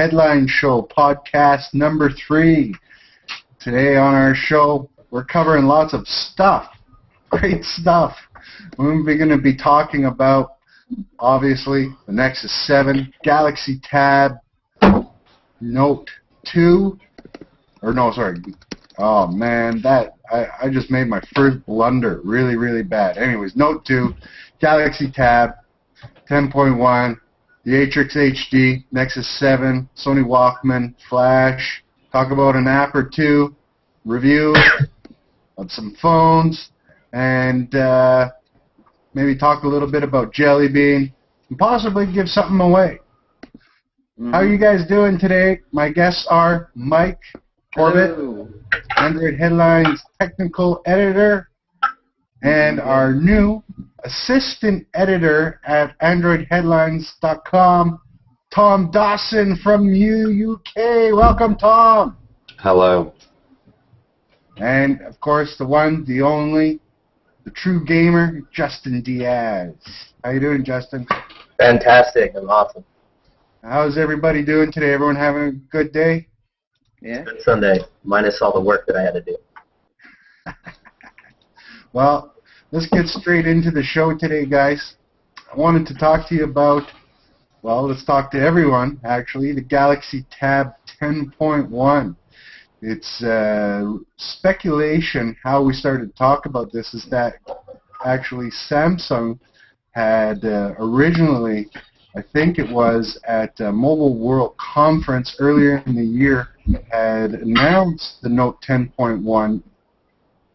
Headline Show, podcast number 3. Today on our show, we're covering lots of stuff, great stuff. We're going to be talking about, obviously, the Nexus 7, Galaxy Tab, Note 2, or no, sorry. Oh man, I just made my first blunder really, really bad. Anyways, Note 2, Galaxy Tab, 10.1, the Atrix HD, Nexus 7, Sony Walkman, Flash, talk about an app or two, review of some phones, and maybe talk a little bit about Jelly Bean, and possibly give something away. How are you guys doing today? My guests are Mike Corbett, Android Headlines Technical Editor, and our new Assistant Editor at AndroidHeadlines.com, Tom Dawson from UK. Welcome, Tom. Hello. And, of course, the one, the only, the true gamer, Justin Diaz. How you doing, Justin? Fantastic. I'm awesome. How's everybody doing today? Everyone having a good day? Yeah. Good Sunday, minus all the work that I had to do. Well, let's get straight into the show today, guys. I wanted to talk to you about, well, let's talk to everyone, actually, the Galaxy Tab 10.1. It's speculation. How we started to talk about this is that actually Samsung had originally, I think it was at Mobile World Conference earlier in the year, had announced the Note 10.1,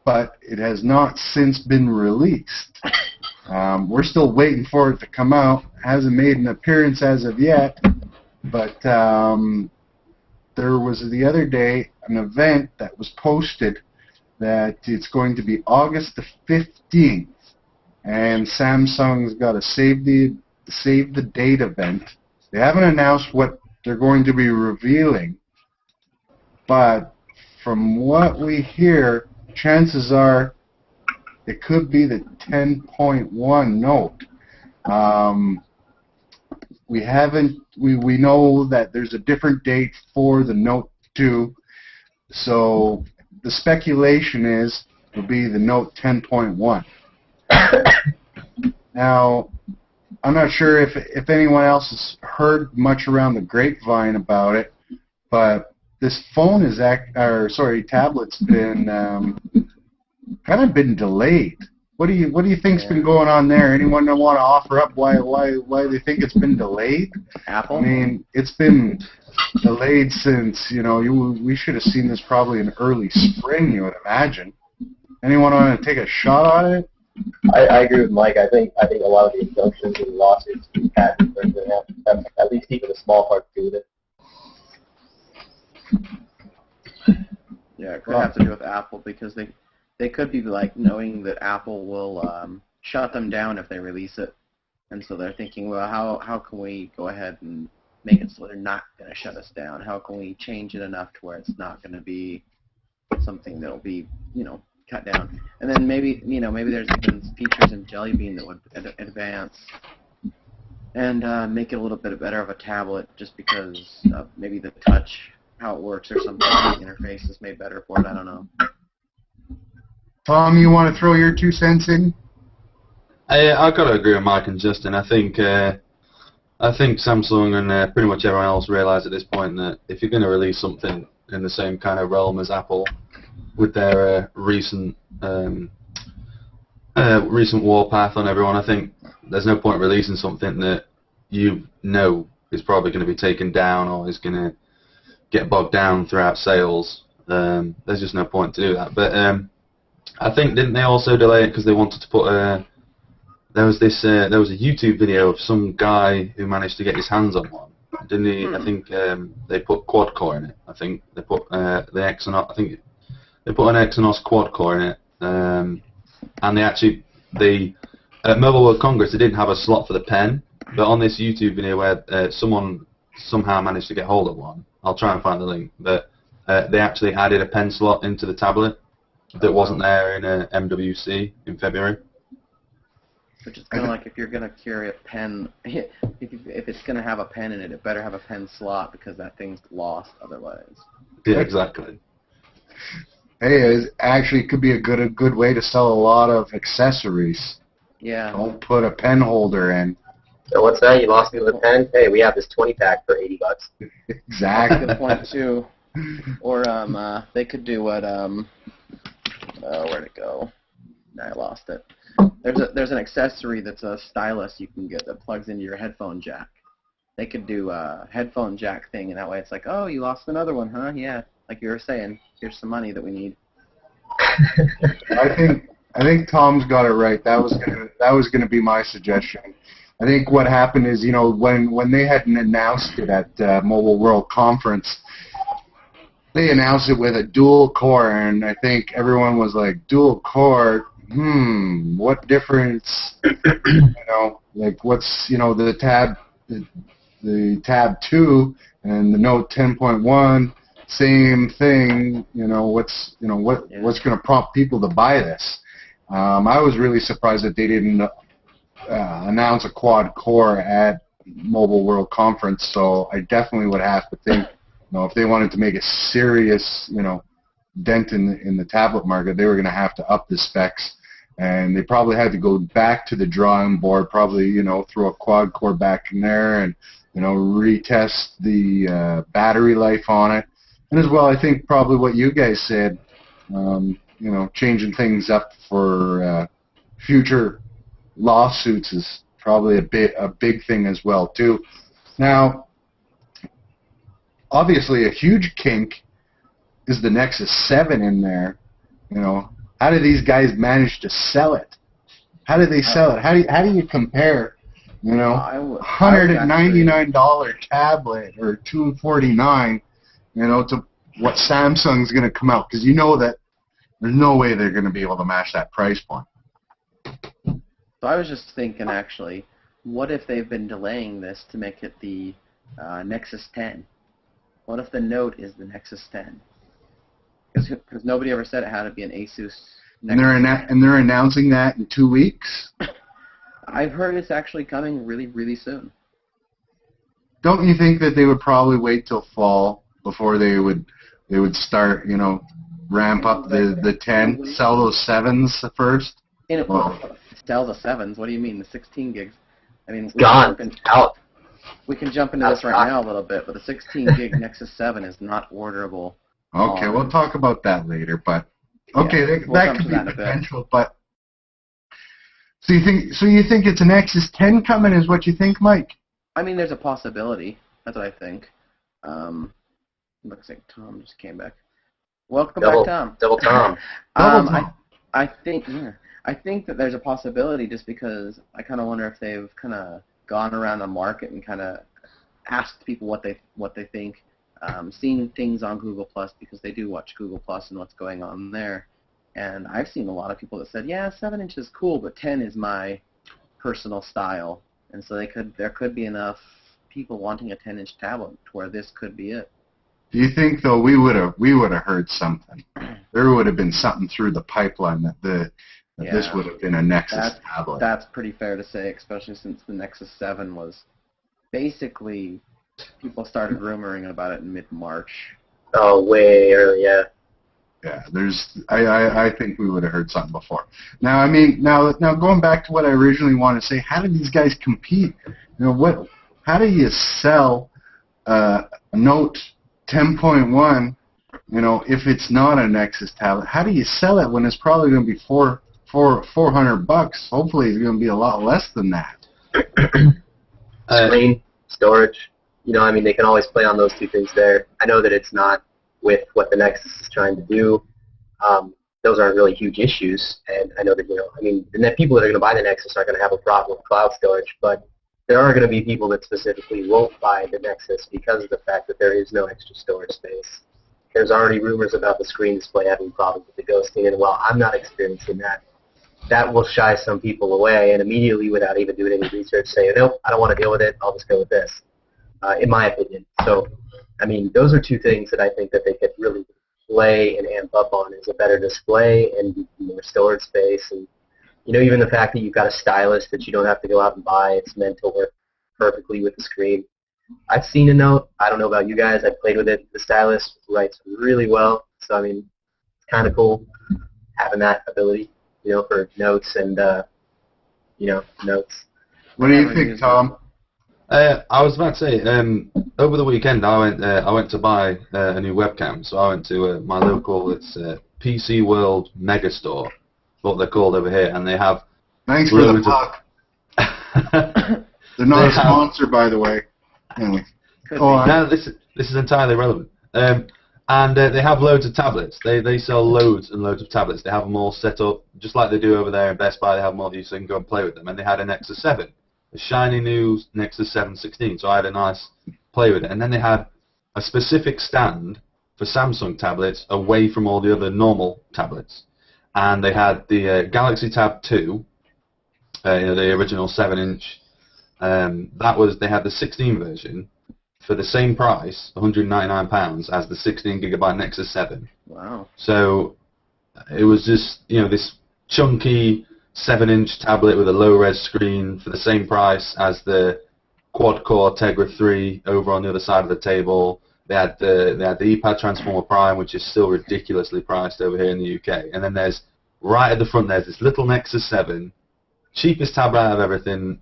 but it has not since been released. We're still waiting for it to come out. Hasn't made an appearance as of yet, but there was the other day an event that was posted that it's going to be August the 15th, and Samsung's got a Save the Date event. They haven't announced what they're going to be revealing, but from what we hear, chances are it could be the 10.1 Note. We know that there's a different date for the Note 2, so the speculation is it'll be the Note 10.1. Now, I'm not sure if anyone else has heard much around the grapevine about it, but this phone is tablet's been kind of been delayed. What do you think's been going on there? Anyone want to offer up why they think it's been delayed? Apple. I mean, it's been delayed since we should have seen this probably in early spring. You would imagine. Anyone want to take a shot on it? I agree with Mike. I think a lot of the injunctions and lawsuits and patents are going to have at least even a small part to do with it. Yeah, it could have to do with Apple because they could be like knowing that Apple will shut them down if they release it, and so they're thinking, well, how can we go ahead and make it so they're not going to shut us down? How can we change it enough to where it's not going to be something that'll be cut down? And then maybe there's even features in Jelly Bean that would advance and make it a little bit better of a tablet, just because maybe the touch, how it works or something, the interface is made better for it. I don't know. Tom, you want to throw your 2 cents in? I've got to agree with Mike and Justin. I think Samsung and pretty much everyone else realise at this point that if you're going to release something in the same kind of realm as Apple, with their recent warpath on everyone, I think there's no point releasing something that is probably going to be taken down or is going to get bogged down throughout sales. There's just no point to do that. But I think, didn't they also delay it because they wanted to put there was a YouTube video of some guy who managed to get his hands on one, didn't he? I think they put quad core in it. I think they put the Exynos. I think they put an Exynos quad core in it, and at Mobile World Congress they didn't have a slot for the pen, but on this YouTube video where someone somehow managed to get hold of one, I'll try and find the link, but they actually added a pen slot into the tablet that wasn't there in MWC in February. Which is kind of like if you're going to carry a pen, if it's going to have a pen in it, it better have a pen slot because that thing's lost otherwise. Yeah, exactly. Hey, it actually could be a good way to sell a lot of accessories. Yeah. Don't put a pen holder in. So what's that? You lost me with a pen? Hey, we have this 20-pack for $80. Exactly. Good point too. Or they could do what where'd it go? I lost it. There's an accessory that's a stylus you can get that plugs into your headphone jack. They could do a headphone jack thing, and that way it's like, oh, you lost another one, huh? Yeah, like you were saying, here's some money that we need. I think Tom's got it right. That was gonna be my suggestion. I think what happened is, when they hadn't announced it at Mobile World Conference, they announced it with a dual core, and I think everyone was like, dual core, what difference, like what's, the Tab 2 and the Note 10.1, same thing, what's going to prompt people to buy this? I was really surprised that they didn't announce a quad core at Mobile World Conference, so I definitely would have to think, if they wanted to make a serious, dent in the tablet market, they were going to have to up the specs, and they probably had to go back to the drawing board, probably, throw a quad core back in there and, retest the battery life on it. And as well, I think probably what you guys said, changing things up for future lawsuits is probably a big thing as well too. Now, obviously, a huge kink is the Nexus 7 in there. How do these guys manage to sell it? How do they sell it? How do you compare, $199 tablet or $249, to what Samsung's going to come out? Because that there's no way they're going to be able to match that price point. So I was just thinking, actually, what if they've been delaying this to make it the Nexus 10? What if the Note is the Nexus 10? Because nobody ever said it had to be an Asus Nexus. And they're announcing that in 2 weeks? I've heard it's actually coming really, really soon. Don't you think that they would probably wait till fall before they would start, ramp up the 10, sell those 7s first? Sell the 7s? What do you mean, the 16 gigs? I mean, out. We can jump into this right now a little bit, but the 16 gig Nexus 7 is not orderable. Okay, we'll talk about that later, but okay, that could be potential. But so you think it's a Nexus 10 coming? Is what you think, Mike? I mean, there's a possibility. That's what I think. Looks like Tom just came back. Welcome back, Tom. Double Tom. I think that there's a possibility, just because I kind of wonder if they've kind of gone around the market and kind of asked people what they think. Seen things on Google Plus, because they do watch Google Plus and what's going on there. And I've seen a lot of people that said, yeah, 7-inch is cool, but 10 is my personal style. And so there could be enough people wanting a 10-inch tablet to where this could be it. Do you think, though, we would have heard something? There would have been something through the pipeline that this would have been a Nexus tablet. That's pretty fair to say, especially since the Nexus 7 was basically, people started rumoring about it in mid-March. Oh, way early, yeah. Yeah, I think we would have heard something before. Now, I mean, now going back to what I originally wanted to say, how do these guys compete? How do you sell a Note 10.1, if it's not a Nexus tablet? How do you sell it when it's probably going to be $400? Hopefully it's going to be a lot less than that. Screen, storage, they can always play on those two things there. I know that it's not with what the Nexus is trying to do. Those aren't really huge issues, and I know that, the people that are going to buy the Nexus aren't going to have a problem with cloud storage, but there are going to be people that specifically won't buy the Nexus because of the fact that there is no extra storage space. There's already rumors about the screen display having problems with the ghosting, and while I'm not experiencing that, that will shy some people away, and immediately, without even doing any research, say, nope, I don't want to deal with it, I'll just go with this, in my opinion. So, those are two things that I think that they could really play and amp up on, is a better display and more storage space. And you know, even the fact that you've got a stylus that you don't have to go out and buy, it's meant to work perfectly with the screen. I've seen a Note. I don't know about you guys. I've played with it. The stylus writes really well. So, I mean, it's kind of cool having that ability, you know, for notes and, you know, notes. What do you think, Tom? I was about to say, over the weekend I went to buy a new webcam. So I went to my local, it's PC World Megastore, what they're called over here, and they have. Thanks for the plug. They're not a sponsor, by the way. Anyway. No, this is entirely relevant. And they have loads of tablets. They sell loads and loads of tablets. They have them all set up just like they do over there in Best Buy. They have them all so you can go and play with them. And they had a Nexus 7, a shiny new Nexus 7 16. So I had a nice play with it. And then they had a specific stand for Samsung tablets away from all the other normal tablets. And they had the Galaxy Tab 2, you know, the original 7-inch. They had the 16 version for the same price, £199, as the 16GB Nexus 7. Wow. So it was just, you know, this chunky 7-inch tablet with a low-res screen for the same price as the quad-core Tegra 3 over on the other side of the table. They had the ePad Transformer Prime, which is still ridiculously priced over here in the UK. And then there's, right at the front, there's this little Nexus 7, cheapest tablet out of everything,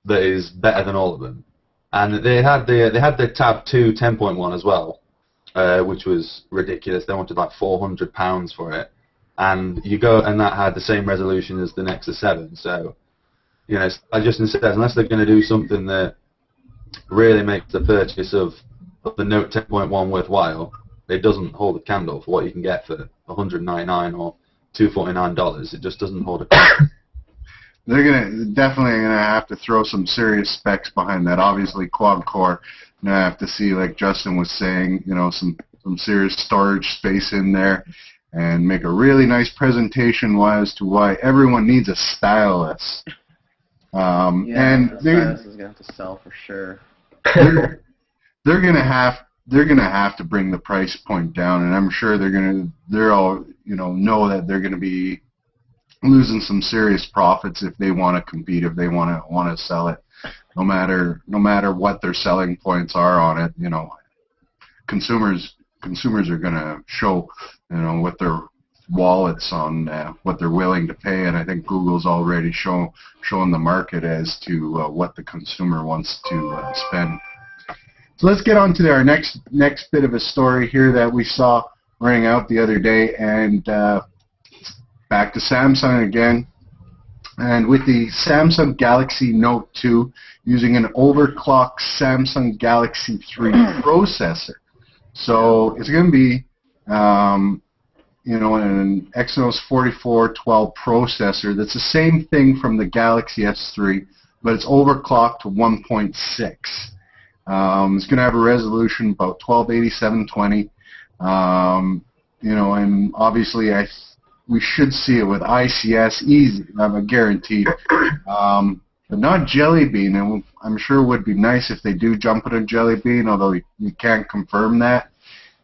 that is better than all of them. And they had the Tab 2 10.1 as well, which was ridiculous. They wanted like £400 for it. And that had the same resolution as the Nexus 7. So, you know, I just said, unless they're going to do something that really makes the purchase of the Note 10.1 worthwhile, it doesn't hold a candle for what you can get for $199 or $249. It just doesn't hold a candle. They're definitely gonna have to throw some serious specs behind that. Obviously, quad core. Gonna have to see, like Justin was saying, you know, some serious storage space in there, and make a really nice presentation as to why everyone needs a stylus. And the stylus is gonna have to sell for sure. They're gonna have to bring the price point down, and I'm sure they're all, you know that they're gonna be losing some serious profits if they want to compete, if they want to sell it, no matter what their selling points are on it. You know, consumers are going to show, you know, what their wallets on what they're willing to pay, and I think Google's already shown the market as to what the consumer wants to spend. So let's get on to our next bit of a story here that we saw running out the other day, and back to Samsung again, and with the Samsung Galaxy Note 2 using an overclocked Samsung Galaxy 3 processor. So it's going to be, you know, an Exynos 4412 processor that's the same thing from the Galaxy S3, but it's overclocked to 1.6. It's going to have a resolution about 1280 x 720. You know, and obviously we should see it with ICS easy, I'm guaranteed, but not Jelly Bean, and I'm sure it would be nice if they do jump it on Jelly Bean, although you can't confirm that.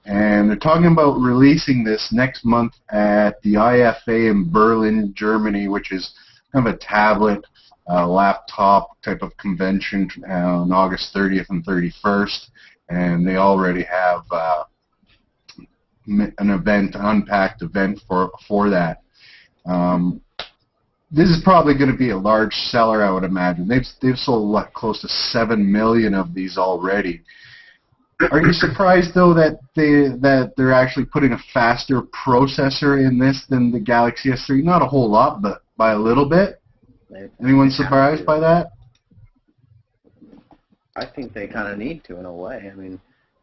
And they're talking about releasing this next month at the IFA in Berlin, Germany, which is kind of a tablet, laptop type of convention on August 30th and 31st, and they already have an unpacked event for that. This is probably going to be a large seller, I would imagine. They've sold close to 7 million of these already. Are you surprised though that they're actually putting a faster processor in this than the Galaxy S3? Not a whole lot, but by a little bit. Anyone surprised by that? I think they kind of need to, in a way. I mean,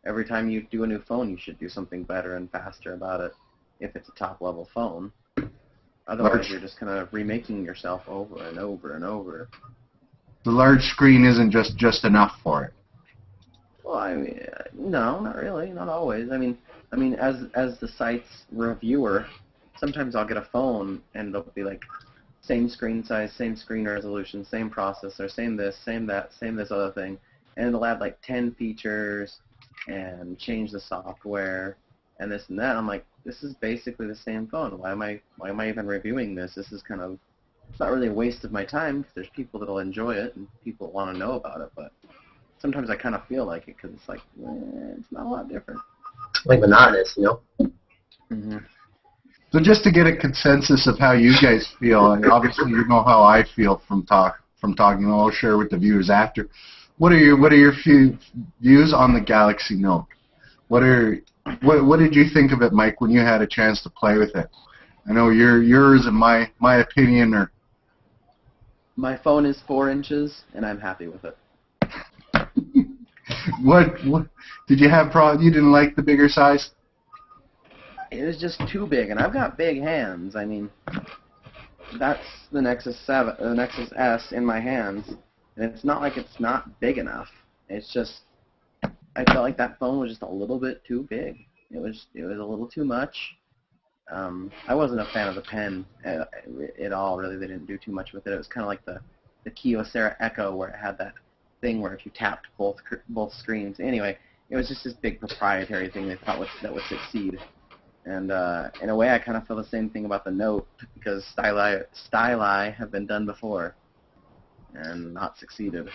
every time you do a new phone, you should do something better and faster about it if it's a top-level phone. Otherwise, you're just kind of remaking yourself over and over and over. The large screen isn't just enough for it. Well, I mean, no, not really, not always. I mean, as the site's reviewer, sometimes I'll get a phone and it'll be like, same screen size, same screen resolution, same processor, same this, same that, same this other thing, and it'll add like 10 features and change the software and this and that. I'm like, this is basically the same phone. Why am I even reviewing this? This is kind of it's not really a waste of my time because there's people that'll enjoy it and people that want to know about it. But sometimes I kind of feel like it because it's like it's not a lot different. Like monotonous, you know. Mm-hmm. So just to get a consensus of how you guys feel, and obviously you know how I feel from talking, and I'll share with the viewers after. What are your few views on the Galaxy Note? What did you think of it, Mike, when you had a chance to play with it? I know yours and my opinion are. My phone is 4 inches, and I'm happy with it. What did you have problem? You didn't like the bigger size? It was just too big, and I've got big hands. I mean, that's the Nexus S in my hands, and it's not like it's not big enough. It's just I felt like that phone was just a little bit too big. It was a little too much. I wasn't a fan of the pen at all. Really, they didn't do too much with it. It was kind of like the Kyocera Echo, where it had that thing where if you tapped both screens. Anyway, it was just this big proprietary thing they thought that would succeed. And in a way, I kind of feel the same thing about the Note because styli have been done before and not succeeded.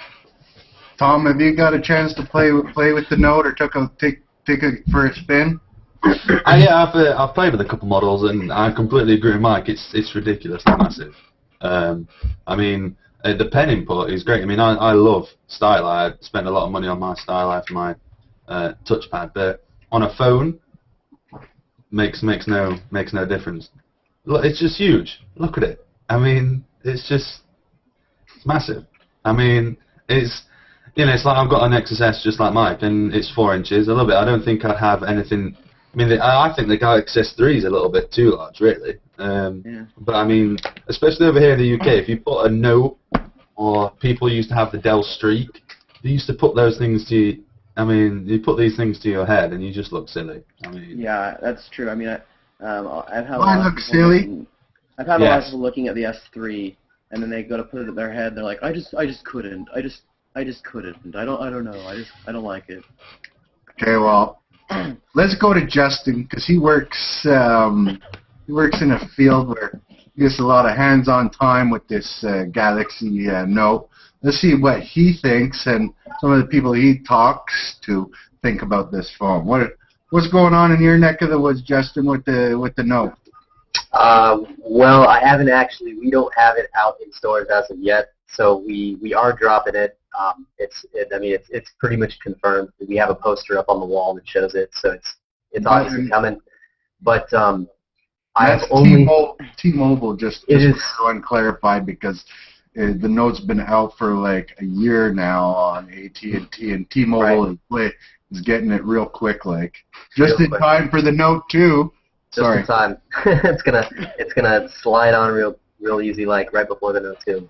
Tom, have you got a chance to play with the Note or take it for a spin? Yeah, I've played with a couple models, and I completely agree with Mike. It's ridiculously massive. I mean, the pen input is great. I mean, I love styli. I spend a lot of money on my styli for my touchpad, but on a phone, makes no difference. Look, it's just huge. Look at it. I mean, it's massive. I mean, it's like I've got a Nexus S just like Mike, and it's 4 inches. I love it. I don't think I'd have anything. I mean, I think the Galaxy S3 is a little bit too large, really. Yeah. But I mean, especially over here in the UK, if you put a Note, or people used to have the Dell Streak, they used to put those things to. I mean, you put these things to your head, and you just look silly. I mean. Yeah, that's true. I mean, I've had a I lot look of people silly. I've had a lot of people looking at the S3, and then they go to put it in their head. They're like, I just couldn't. I just couldn't. I don't know. I don't like it. Okay, well, let's go to Justin because he works in a field where he gets a lot of hands-on time with this Galaxy Note. Let's see what he thinks and some of the people he talks to think about this phone. What's going on in your neck of the woods, Justin, with the Note? Well, I haven't actually. We don't have it out in stores as of yet, so we are dropping it. It's pretty much confirmed. We have a poster up on the wall that shows it, so it's obviously coming. But I've only T-Mobile just unclarified because the Note's been out for like a year now on AT&T, and T-Mobile is getting it real quick, like just in time for the Note 2. Just in time. it's gonna slide on real easy, like right before the Note 2.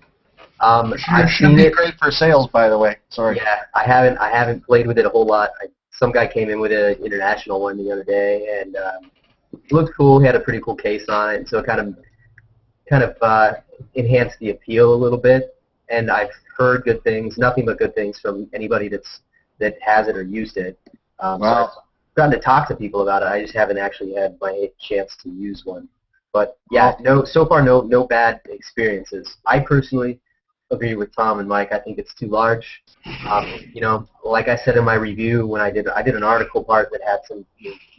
It should be great for sales, by the way. Sorry. Yeah, I haven't played with it a whole lot. Some guy came in with an international one the other day, and it looked cool. He had a pretty cool case on it, so it kind of enhanced the appeal a little bit. And I've heard good things, nothing but good things from anybody that has it or used it. Wow. So I've gotten to talk to people about it. I just haven't actually had my chance to use one. But yeah, so far no bad experiences. I personally agree with Tom and Mike. I think it's too large. Like I said in my review when I did an article part that had some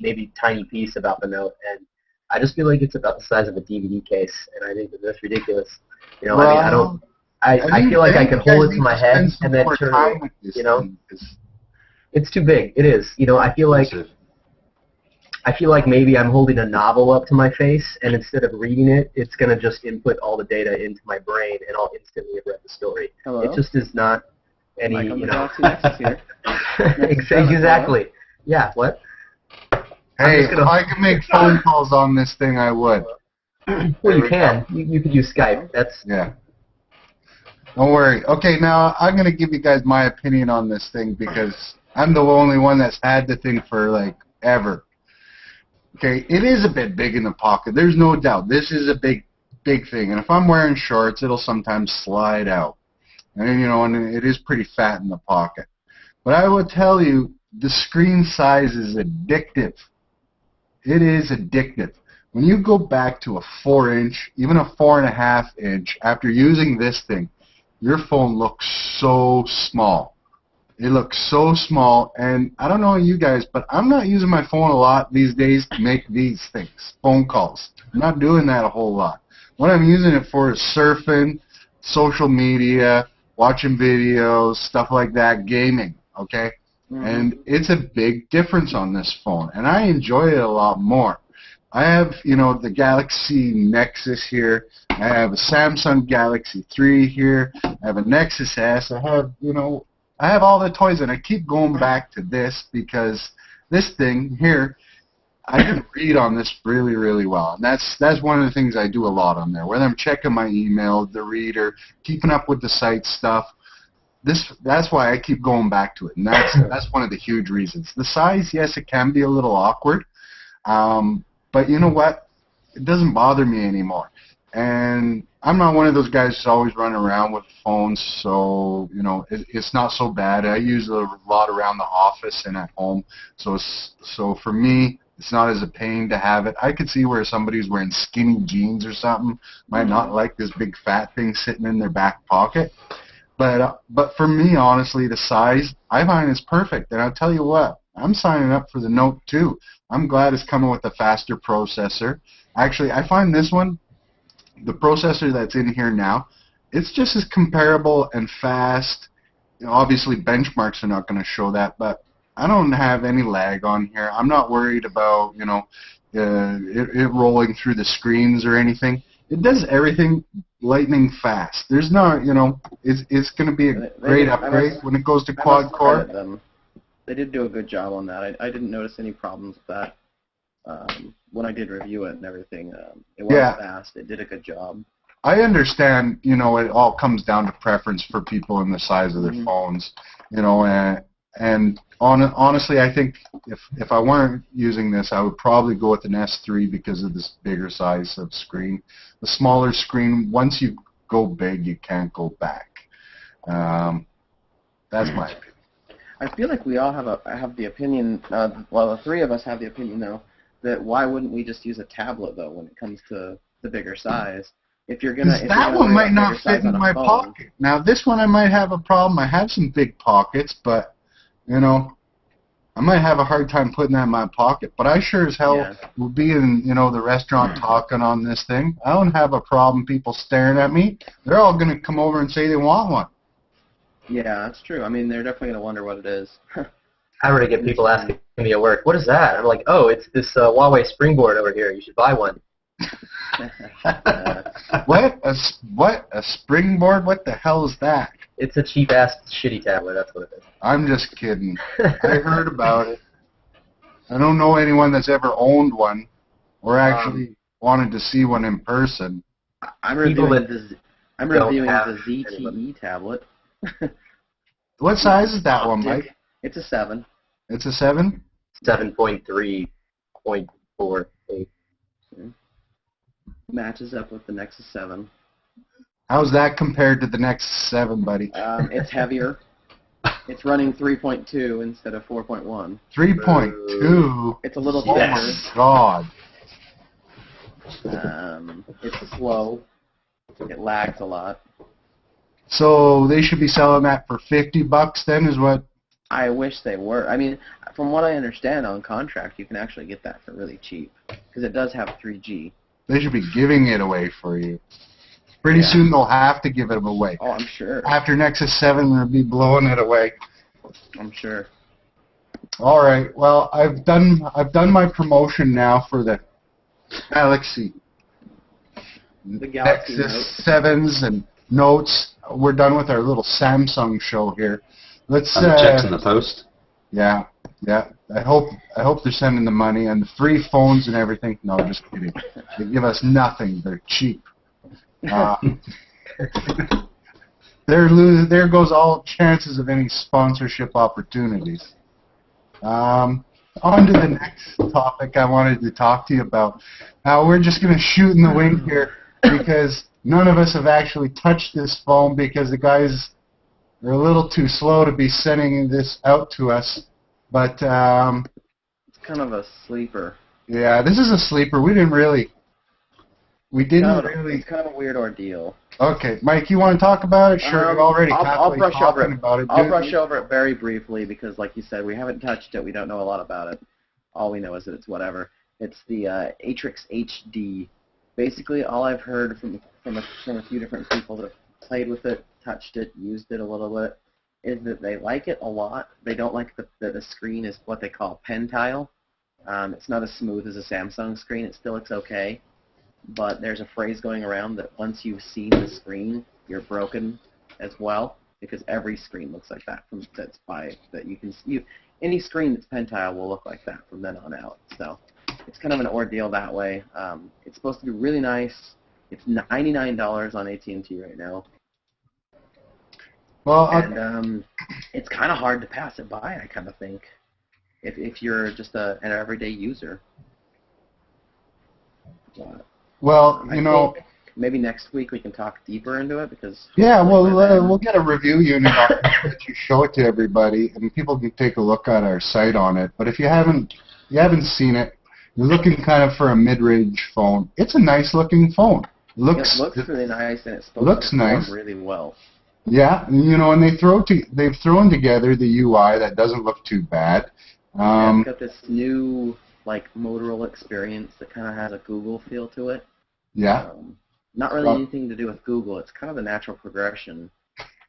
maybe tiny piece about the Note, and I just feel like it's about the size of a DVD case, and I think that's ridiculous. I feel like I could hold it to my head and then turn it. It's too big. It is. I feel like maybe I'm holding a novel up to my face, and instead of reading it, it's going to just input all the data into my brain, and I'll instantly have read the story. Hello? It just is not any, Nexus here. Exactly. Yeah, what? Hey, if I could make phone calls on this thing, I would. Well, you can. You could use Skype. Yeah. Don't worry. Okay, now I'm going to give you guys my opinion on this thing because I'm the only one that's had the thing for, like, ever. Okay, it is a bit big in the pocket. There's no doubt. This is a big thing. And if I'm wearing shorts, it'll sometimes slide out. And, and it is pretty fat in the pocket. But I will tell you, the screen size is addictive. It is addictive. when you go back to a 4-inch, even a 4.5-inch, after using this thing, your phone looks so small. It looks so small, and I don't know you guys, but I'm not using my phone a lot these days to make these things, phone calls. I'm not doing that a whole lot. What I'm using it for is surfing, social media, watching videos, stuff like that, gaming, okay? And it's a big difference on this phone, and I enjoy it a lot more. I have, the Galaxy Nexus here. I have a Samsung Galaxy 3 here. I have a Nexus S. I have, I have all the toys, and I keep going back to this because this thing here, I can read on this really, really well. And that's one of the things I do a lot on there. Whether I'm checking my email, the reader, keeping up with the site stuff, that's why I keep going back to it. And that's one of the huge reasons. The size, yes, it can be a little awkward. But you know what? It doesn't bother me anymore. And I'm not one of those guys who's always running around with phones, so, it's not so bad. I use it a lot around the office and at home. So for me, it's not as a pain to have it. I could see where somebody's wearing skinny jeans or something might not like this big fat thing sitting in their back pocket. But for me, honestly, the size, I find is perfect. And I'll tell you what, I'm signing up for the Note 2. I'm glad it's coming with a faster processor. Actually, I find this one, the processor that's in here now, it's just as comparable and fast. Obviously, benchmarks are not going to show that, but I don't have any lag on here. I'm not worried about, it rolling through the screens or anything. It does everything lightning fast. There's no, it's going to be a great upgrade when it goes to quad core. They did do a good job on that. I didn't notice any problems with that when I did review it and everything. It was fast. It did a good job. I understand, it all comes down to preference for people and the size of their phones, and honestly, I think if I weren't using this, I would probably go with an S3 because of this bigger size of screen. The smaller screen, once you go big, you can't go back. That's my opinion. I feel like we all have the opinion, the three of us have the opinion, though, that why wouldn't we just use a tablet, though, when it comes to the bigger size? That one might not fit in my pocket. Now, this one I might have a problem. I have some big pockets, but, I might have a hard time putting that in my pocket. But I sure as hell will be in, the restaurant talking on this thing. I don't have a problem people staring at me. They're all going to come over and say they want one. Yeah, that's true. I mean, they're definitely going to wonder what it is. I already get people asking me at work, what is that? I'm like, oh, it's this Huawei Springboard over here. You should buy one. What? A Springboard? What the hell is that? It's a cheap-ass shitty tablet. That's what it is. I'm just kidding. I heard about it. I don't know anyone that's ever owned one or actually wanted to see one in person. I'm reviewing the ZTE tablet. What size is that one, Mike? It's a 7. It's a 7? 7.3.48. Matches up with the Nexus 7. How's that compared to the Nexus 7, buddy? It's heavier. It's running 3.2 instead of 4.1. 3.2? It's a little thinner. Yes, God. It's slow. It lags a lot. So they should be selling that for $50 then, is what? I wish they were. I mean, from what I understand on contract, you can actually get that for really cheap because it does have 3G. They should be giving it away for you. Pretty soon they'll have to give it away. Oh, I'm sure. After Nexus 7, they'll be blowing it away. I'm sure. All right. Well, I've done my promotion now for the Galaxy. The Galaxy Nexus 7s and Notes. We're done with our little Samsung show here. Let's checks in the post. Yeah. I hope they're sending the money and the free phones and everything. No, just kidding. They give us nothing. They're cheap. There goes all chances of any sponsorship opportunities. On to the next topic I wanted to talk to you about. We're just going to shoot in the wind here because none of us have actually touched this phone because the guys are a little too slow to be sending this out to us. But it's kind of a sleeper. Yeah, this is a sleeper. We didn't really. It's kind of a weird ordeal. Okay, Mike, you want to talk about it? Sure, you're already I'll brush over it. about it. I'll brush over it very briefly because, like you said, we haven't touched it. We don't know a lot about it. All we know is that it's whatever. It's the Atrix HD. Basically, all I've heard from a few different people that have played with it, touched it, used it a little bit, is that they like it a lot. They don't like that the screen is what they call pen tile. It's not as smooth as a Samsung screen. It still looks okay. But there's a phrase going around that once you've seen the screen, you're broken as well, because every screen looks like that. Any screen that's pen tile will look like that from then on out. So it's kind of an ordeal that way. It's supposed to be really nice. It's $99 on AT&T right now. Well, and it's kind of hard to pass it by, I kind of think, if you're just an everyday user. Well, maybe next week we can talk deeper into it because. Yeah, we'll get a review unit on it that you show it to everybody, and people can take a look at our site on it. But if you haven't seen it, you're looking kind of for a mid-range phone. It's a nice-looking phone. It looks really nice, and it's supposed to perform really well. Yeah, and they've thrown together the UI that doesn't look too bad. It's got this new Motorola experience that kind of has a Google feel to it. Yeah. Not really anything to do with Google. It's kind of a natural progression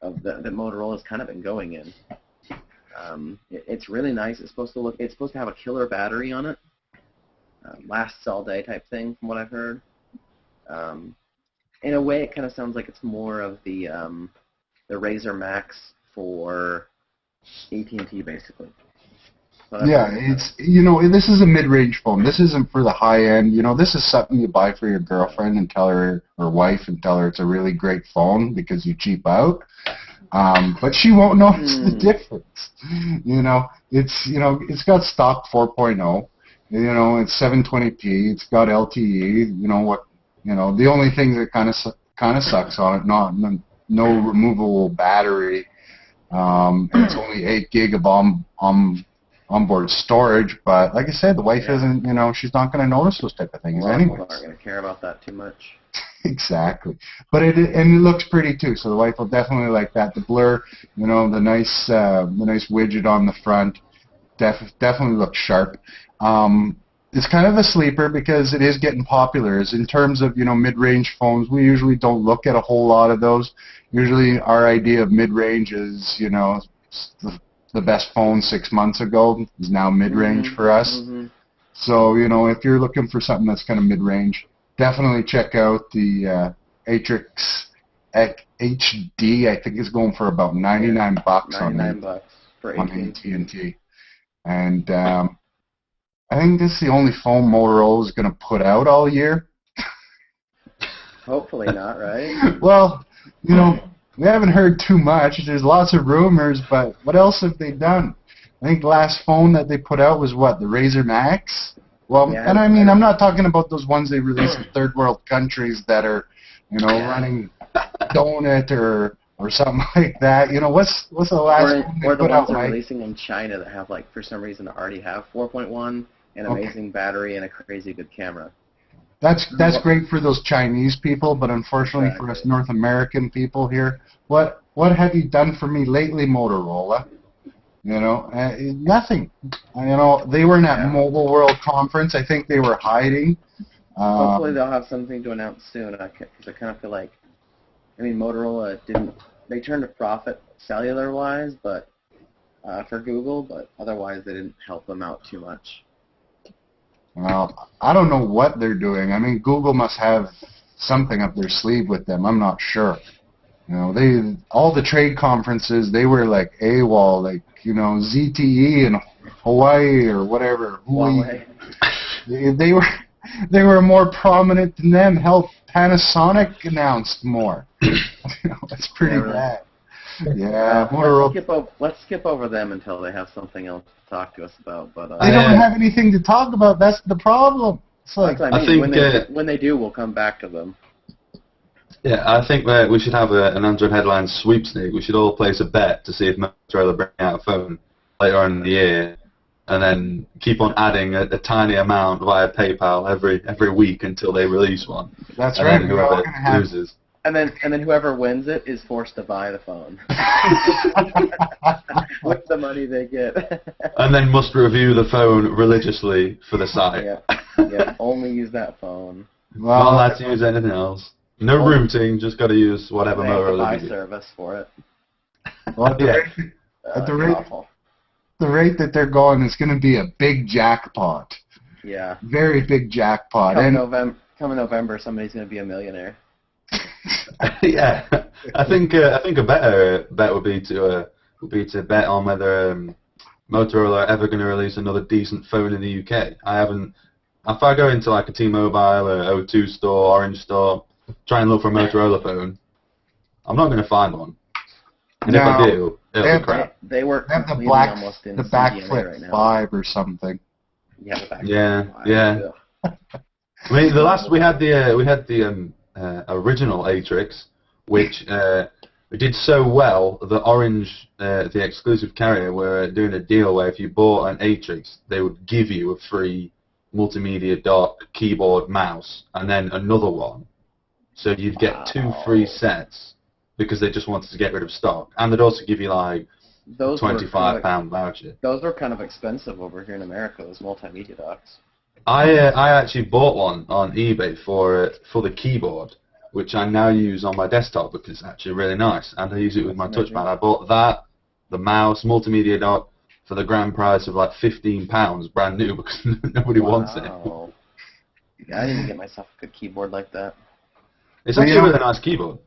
of that Motorola's kind of been going in. It's really nice. It's supposed to have a killer battery on it. Lasts all day type thing, from what I've heard. In a way, it kind of sounds like it's more of the Razr Maxx for AT&T, basically. Yeah, it's this is a mid-range phone. This isn't for the high end. This is something you buy for your girlfriend and tell her, or wife, and tell her it's a really great phone because you cheap out. But she won't notice the difference. It's got stock 4.0. It's 720p. It's got LTE. The only thing that kind of sucks on it, no removable battery. It's only 8 gig of onboard storage, but like I said, the wife isn't, she's not going to notice those type of things anyway. People aren't going to care about that too much. Exactly. But it looks pretty too, so the wife will definitely like that. The blur, the nice widget on the front, definitely looks sharp. It's kind of a sleeper because it is getting popular. As in terms of, mid-range phones, we usually don't look at a whole lot of those. Usually our idea of mid-range is, the best phone 6 months ago is now mid-range for us. Mm-hmm. So, if you're looking for something that's kind of mid-range, definitely check out the Atrix HD. I think it's going for about $99 $99 for AT&T. And I think this is the only phone Motorola is going to put out all year. Hopefully not, right? Well, we haven't heard too much. There's lots of rumors, but what else have they done? I think the last phone that they put out was the Razr Maxx? Well, yeah, and I'm not talking about those ones they release in third world countries that are, running Donut or something like that. What's the last one they put out? Or the ones they're releasing in China that have, for some reason, already have 4.1, an amazing battery, and a crazy good camera. That's great for those Chinese people, but unfortunately for us North American people here, what have you done for me lately, Motorola? Nothing. They were in that Mobile World Conference. I think they were hiding. Hopefully they'll have something to announce soon, because I kind of feel like, Motorola they turned a profit cellular-wise, but for Google, but otherwise they didn't help them out too much. Well, I don't know what they're doing. Google must have something up their sleeve with them. I'm not sure. All the trade conferences, they were like AWOL, ZTE in Hawaii or whatever. Huawei. They were more prominent than them. Hell, Panasonic announced more. That's pretty bad. Yeah, let's skip over them until they have something else to talk to us about. But they don't have anything to talk about. That's the problem. It's like I think when they do, we'll come back to them. Yeah, I think we should have an Android headline sweepstake. We should all place a bet to see if Motorola bring out a phone later on in the year and then keep on adding a tiny amount via PayPal every week until they release one. That's and right. Then whoever loses. And then whoever wins it is forced to buy the phone with the money they get. And then must review the phone religiously for the site. Yeah. Only use that phone. Not allowed to use anything else. No routing, just got to use whatever Motorola gives you. Service for it. Well, at the rate that they're going, it's going to be a big jackpot. Yeah. Very big jackpot. Come November, somebody's going to be a millionaire. Yeah, I think a better bet would be to bet on whether Motorola are ever going to release another decent phone in the UK. If I go into like a T-Mobile or O2 store, Orange store, try and look for a Motorola phone, I'm not going to find one. And if I do, it'll be crap. They work have the backflip right now. 5 or something. Yeah, the backflip 5. Yeah. I mean, the last we had the original Atrix, which did so well that Orange, the exclusive carrier, were doing a deal where if you bought an Atrix, they would give you a free multimedia dock, keyboard, mouse, and then another one. So you'd get 2 free sets because they just wanted to get rid of stock, and they'd also give you like £25 voucher. Those were kind of expensive over here in America. Those multimedia docks. I actually bought one on eBay for the keyboard, which I now use on my desktop because it's actually really nice, and I use it with my touchpad. I bought that, the mouse, multimedia dock, for the grand price of like £15, brand new, because nobody wants it. Yeah, I didn't get myself a good keyboard like that. It's actually a really nice keyboard.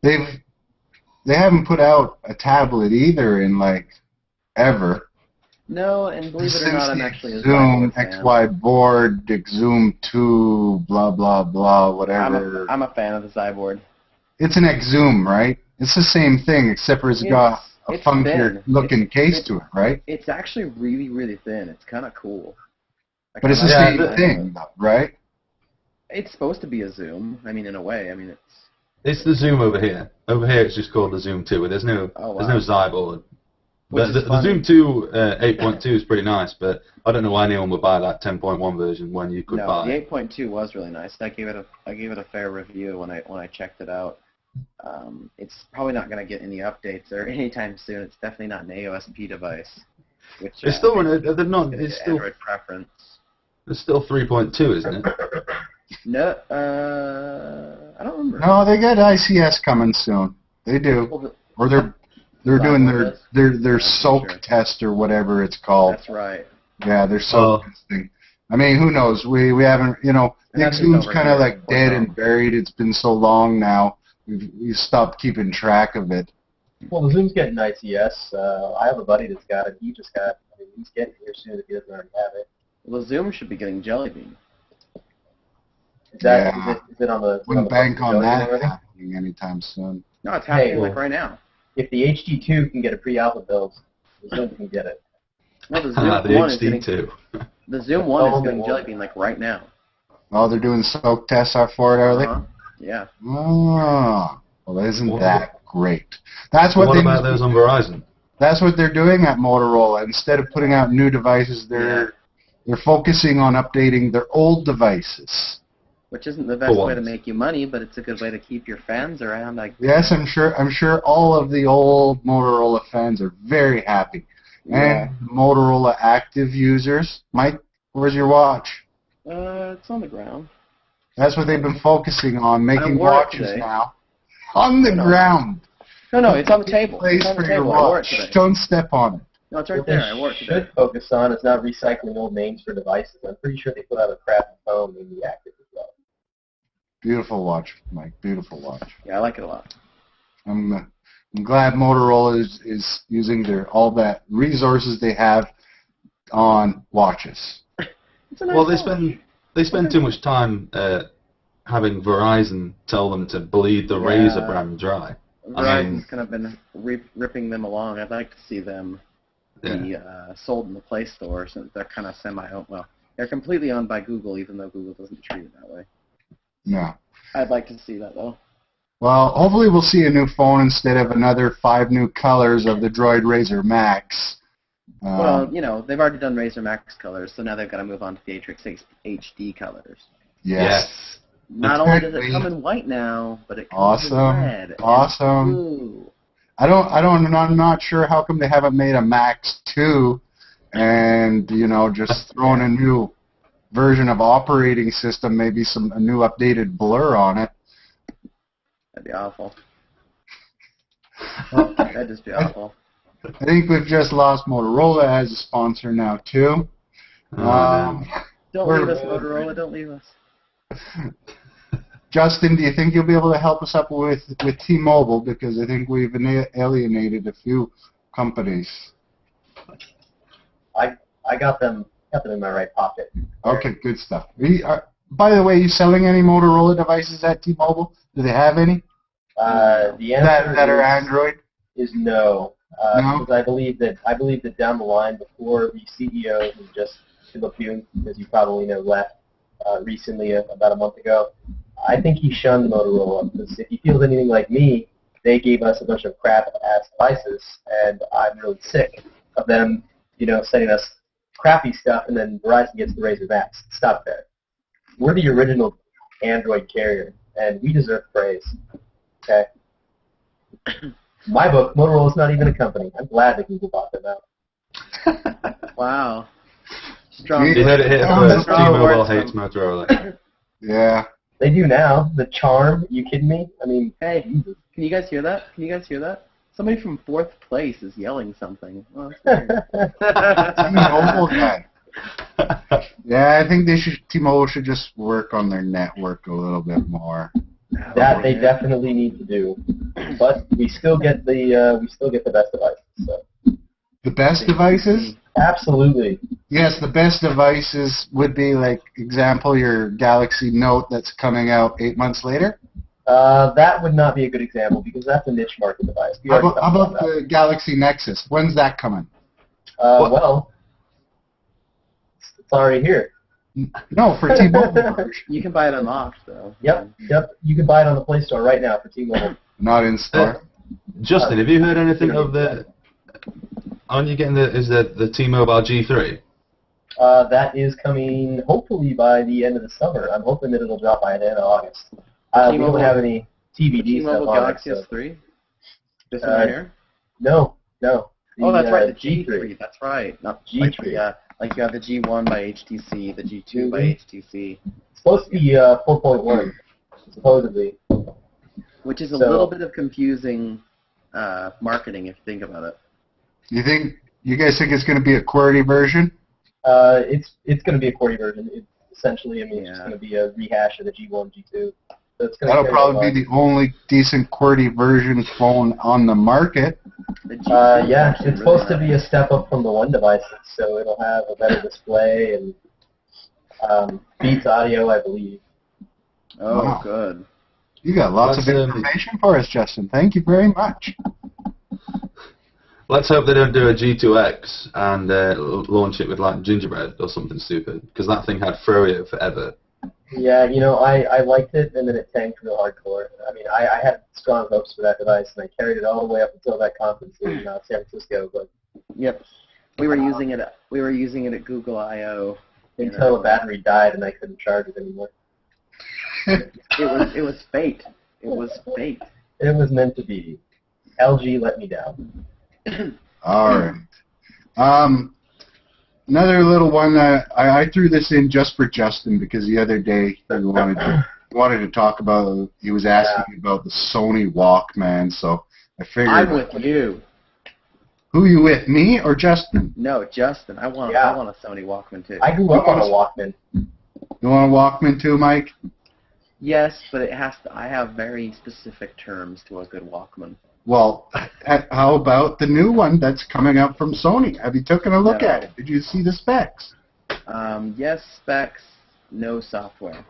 They haven't put out a tablet either in like ever. No, and believe it or not, I'm actually a Zoom XY board, Zoom 2, blah blah blah, whatever. I'm a fan of the Zyboard. It's an Zoom, right? It's the same thing, except for it's got a funkier looking case to it, right? It's actually really, really thin. It's kind of cool. But it's the same thing, right? It's supposed to be a Zoom. I mean, in a way. I mean, it's the Zoom over here. Over here, it's just called the Zoom 2. There's no Zyboard. But the Zoom 2 8.2 is pretty nice, but I don't know why anyone would buy that 10.1 version when you could buy. The 8.2 was really nice. I gave it a fair review when I checked it out. It's probably not going to get any updates or anytime soon. It's definitely not an AOSP device. Which it's still they're not. It's still Android preference. It's still 3.2, isn't it? No, I don't remember. No, they got ICS coming soon. They do, or they're doing their soak test or whatever it's called. That's right. Yeah, they're soak testing. I mean, who knows? We haven't, the Zoom's kind of like dead and buried. It's been so long now. We've stopped keeping track of it. Well, the Zoom's getting ICS. I have a buddy that's got it. He's getting here soon if he doesn't already have it. Well, the Zoom should be getting Jelly Bean. Is it on the... Wouldn't bank on that happening anytime soon. No, it's happening like right now. If the HD2 can get a pre-alpha build, the Zoom can get it. No, the Zoom 1 is getting... The Zoom 1 is getting Jelly Bean like right now. Oh, they're doing soak tests for it, are they? Yeah. Oh, well, isn't that great? What about those on Verizon? That's what they're doing at Motorola. Instead of putting out new devices, they're focusing on updating their old devices. Which isn't the best way to make you money, but it's a good way to keep your fans around. Yes, I'm sure all of the old Motorola fans are very happy. Yeah. And Motorola active users. Mike, where's your watch? It's on the ground. That's what they've been focusing on, making watches now. On the ground. No, it's on the table. Place it's on the for table. your watch. Don't step on it. No, it's right there. I wore it today. What they should focus on is not recycling old names for devices. I'm pretty sure they put out a crappy phone in the active as well. Beautiful watch, Mike. Beautiful watch. Yeah, I like it a lot. I'm glad Motorola is using all that resources they have on watches. Well, they spend too much time having Verizon tell them to bleed the Razr brand dry. Verizon's kind of been ripping them along. I'd like to see them be sold in the Play Store, since they're kind of semi-owned. Well, they're completely owned by Google, even though Google doesn't treat it that way. No. I'd like to see that, though. Well, hopefully we'll see a new phone instead of another 5 new colors of the Droid Razr Maxx. Well, you know, they've already done Razr Maxx colors, so now they've got to move on to the Atrix HD colors. Yes. Not only does it come in white now, but it comes in red. Awesome. Blue. I'm not sure how come they haven't made a Maxx 2 and, you know, just thrown a new version of operating system, maybe a new updated blur on it. That'd be awful. That'd just be awful. I think we've just lost Motorola as a sponsor now, too. Don't leave us, Motorola. Don't leave us. Justin, do you think you'll be able to help us up with T-Mobile? Because I think we've alienated a few companies. I got them in my right pocket. Okay, good stuff. By the way, are you selling any Motorola devices at T-Mobile? Do they have any? The answer that are Android? Is no. No? Because I believe that down the line, before the CEO, who just Philip Yoon, as you probably know, left recently, about a month ago, I think he shunned Motorola, because if he feels anything like me, they gave us a bunch of crap-ass devices, and I'm really sick of them, you know, sending us crappy stuff, and then Verizon gets the Razr Maxx. Stop there. We're the original Android carrier, and we deserve praise. Okay? My book, Motorola's not even a company. I'm glad that Google bought them out. Wow. Strong. You heard it here first. T-Mobile hates Motorola. Yeah. They do now. The charm. You kidding me? I mean, hey, can you guys hear that? Can you guys hear that? Somebody from 4th place is yelling something. Oh, T-Mobile guy. Yeah, I think T-Mobile should just work on their network a little bit more. That they definitely need to do, but we still get the best devices. So. The best devices? Absolutely. Yes, the best devices would be, like, example, your Galaxy Note that's coming out 8 months later. That would not be a good example because that's a niche market device. How about the Galaxy Nexus? When's that coming? Well, it's already here. No, for T-Mobile. You can buy it unlocked, though. Yep. You can buy it on the Play Store right now for T-Mobile. Not in store. Justin, have you heard anything of the? Aren't you getting the T-Mobile G3? That is coming hopefully by the end of the summer. I'm hoping that it'll drop by the end of August. We don't have any TBD stuff T-Mobile on Galaxy it. So. S3? This one right here? No. Oh, that's right, the G3. That's right. Not G3. Like you have the G1 by HTC, the G2 by HTC. It's supposed to be 4.1, supposedly. Which is a little bit of confusing marketing if you think about it. You guys think it's going to be a QWERTY version? It's going to be a QWERTY version. It's essentially, it's just going to be a rehash of the G1, G2. So it's That'll probably be the only decent QWERTY version phone on the market. Yeah, it's supposed to be a step up from the One devices, so it'll have a better display and Beats audio, I believe. Oh, wow. Good. You got lots of information for us, Justin. Thank you very much. Let's hope they don't do a G2X and launch it with like gingerbread or something stupid, because that thing had Froyo forever. Yeah, I liked it, and then it tanked real hardcore. I mean, I had strong hopes for that device, and I carried it all the way up until that conference in San Francisco. But yep, we were using it. We were using it at Google I/O until the battery died, and I couldn't charge it anymore. It was fate. It was fate. It was meant to be. LG let me down. All right. Another little one that I threw this in just for Justin because the other day he wanted to talk about. He was asking me about the Sony Walkman, so I figured. I'm with you. Who are you with, me or Justin? No, Justin. I want a Sony Walkman too. I grew up on a Walkman. You want a Walkman too, Mike? Yes, but it has to. I have very specific terms to a good Walkman. Well, how about the new one that's coming out from Sony? Have you taken a look at it? Did you see the specs? Yes, specs, no software.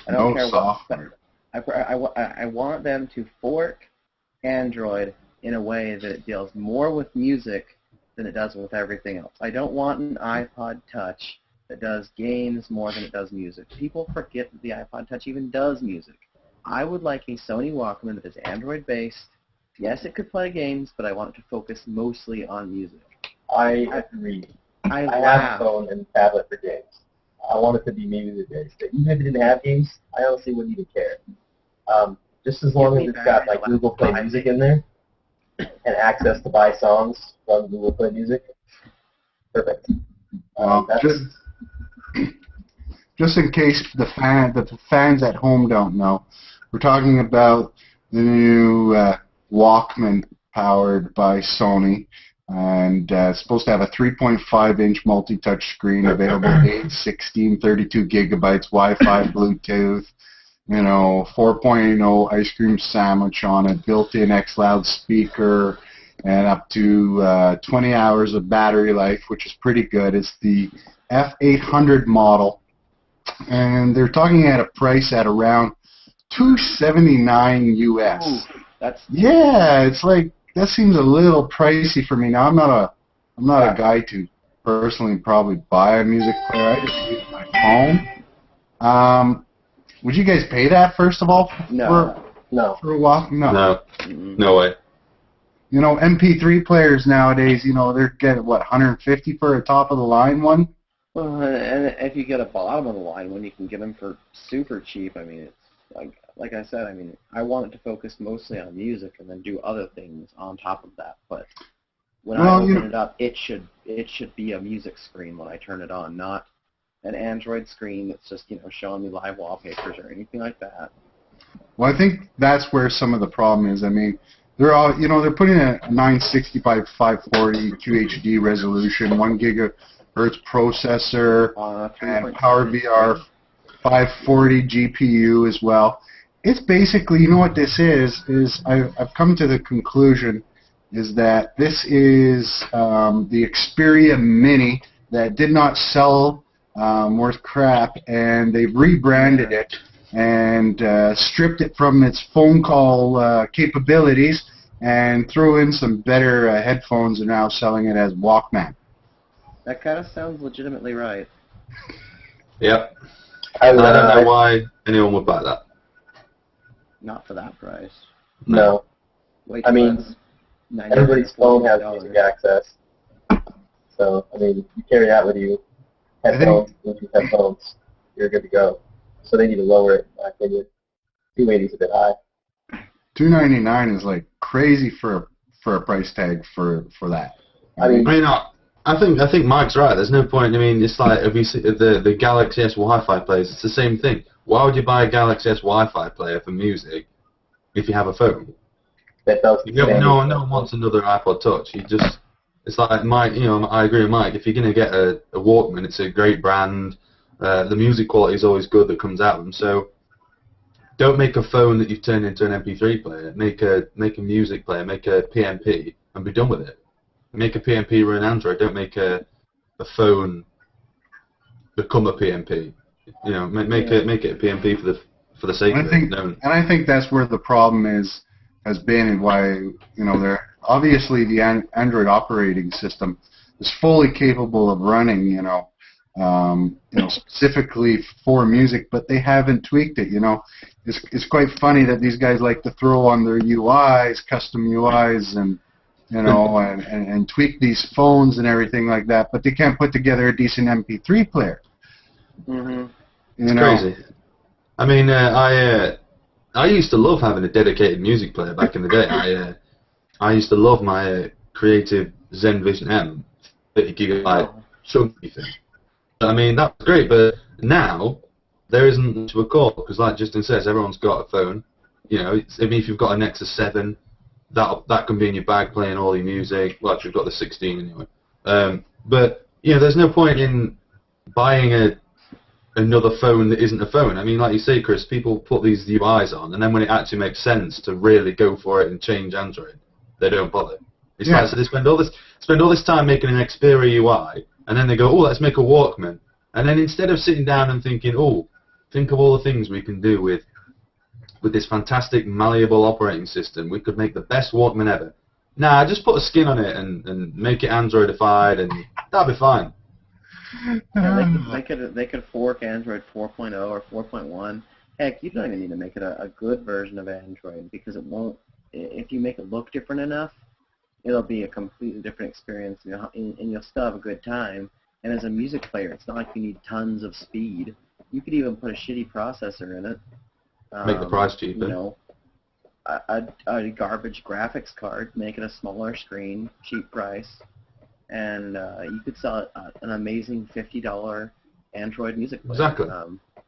I no don't care software. I want them to fork Android in a way that it deals more with music than it does with everything else. I don't want an iPod Touch that does games more than it does music. People forget that the iPod Touch even does music. I would like a Sony Walkman that is Android-based. Yes, it could play games, but I want it to focus mostly on music. I agree. I have a phone and tablet for games. I want it to be music-based. Even if it didn't have games, I honestly wouldn't even care. Just as long as it's got like Google Play Music in there and access to buy songs from Google Play Music, perfect. Just in case the fans at home don't know, we're talking about the new Walkman powered by Sony, and it's supposed to have a 3.5-inch multi-touch screen, available 8, 16, 32 gigabytes, Wi-Fi, Bluetooth, 4.0 ice cream sandwich on it, built-in X loudspeaker, and up to 20 hours of battery life, which is pretty good. It's the F800 model, and they're talking at a price at around $279 US. Ooh, it's like, that seems a little pricey for me. Now I'm not a guy to personally probably buy a music player. I just use my phone. Would you guys pay that first of all? No. For a walk? No. No way. MP3 players nowadays, they're getting what, 150 for a top of the line one? Well, and if you get a bottom of the line one, you can get them for super cheap. I mean, it's like I said. I mean, I want it to focus mostly on music and then do other things on top of that. But when I open it up, it should be a music screen when I turn it on, not an Android screen that's just showing me live wallpapers or anything like that. Well, I think that's where some of the problem is. I mean, they're all they're putting a 960 by 540 QHD resolution, 1 gigahertz processor, and PowerVR 540 GPU as well. It's basically, what this is I've come to the conclusion is that this is the Xperia Mini that did not sell worth crap, and they've rebranded it and stripped it from its phone call capabilities and threw in some better headphones and now selling it as Walkman. That kind of sounds legitimately right. Yep. I don't know why anyone would buy that. Not for that price. No. I mean, everybody's phone has music access. So, I mean, you carry that with you. Headphones, you're good to go. So they need to lower it, in my opinion. 280 is a bit high. $299 is like crazy for a price tag for that. I think Mike's right. There's no point. I mean, it's like if you see the Galaxy S Wi-Fi players, it's the same thing. Why would you buy a Galaxy S Wi-Fi player for music if you have a phone? No one wants another iPod Touch. It's like Mike. I agree with Mike. If you're gonna get a Walkman, it's a great brand. The music quality is always good that comes out of them. So don't make a phone that you've turned into an MP3 player. Make a music player. Make a PMP and be done with it. Make a PMP run Android. Don't make a phone become a PMP. Make it a PMP for the sake of it. And I think that's where the problem has been, and why they're obviously the Android operating system is fully capable of running specifically for music, but they haven't tweaked it. It's quite funny that these guys like to throw on their UIs, custom UIs, and and tweak these phones and everything like that, but they can't put together a decent MP3 player. Mm-hmm. It's crazy. I mean, I used to love having a dedicated music player back in the day. I used to love my Creative Zen Vision M 30 gigabyte chunky thing. I mean, that was great, but now there isn't much of a call because, like Justin says, everyone's got a phone. If you've got a Nexus 7. That can be in your bag playing all your music. Well, actually, we've got the 16 anyway. But there's no point in buying another phone that isn't a phone. I mean, like you say, Chris, people put these UIs on, and then when it actually makes sense to really go for it and change Android, they don't bother. It's like, so they spend all this time making an Xperia UI, and then they go, oh, let's make a Walkman. And then instead of sitting down and thinking, oh, think of all the things we can do with this fantastic malleable operating system, we could make the best Walkman ever. Nah, just put a skin on it and make it Androidified, and that'll be fine. They could fork Android 4.0 or 4.1. Heck, you don't even need to make it a good version of Android, because it won't. If you make it look different enough, it'll be a completely different experience, and you'll still have a good time. And as a music player, it's not like you need tons of speed. You could even put a shitty processor in it. Make the price cheaper. You know, a garbage graphics card, make it a smaller screen, cheap price, and you could sell an amazing $50 Android music player. Exactly.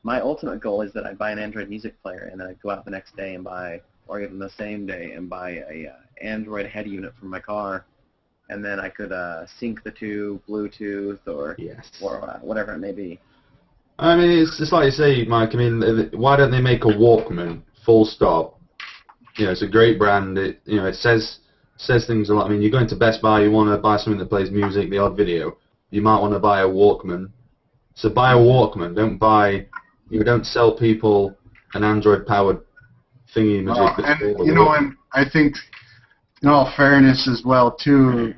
My ultimate goal is that I buy an Android music player and then I go out the next day and buy, or even the same day, and buy a Android head unit for my car, and then I could sync the two, Bluetooth, or whatever it may be. I mean, it's like you say, Mike. I mean, why don't they make a Walkman? Full stop. You know, it's a great brand. It says things a lot. I mean, you're going to Best Buy, you want to buy something that plays music, the odd video. You might want to buy a Walkman. So buy a Walkman. Don't sell people an Android-powered thingy magic. And I think, in all fairness as well, too,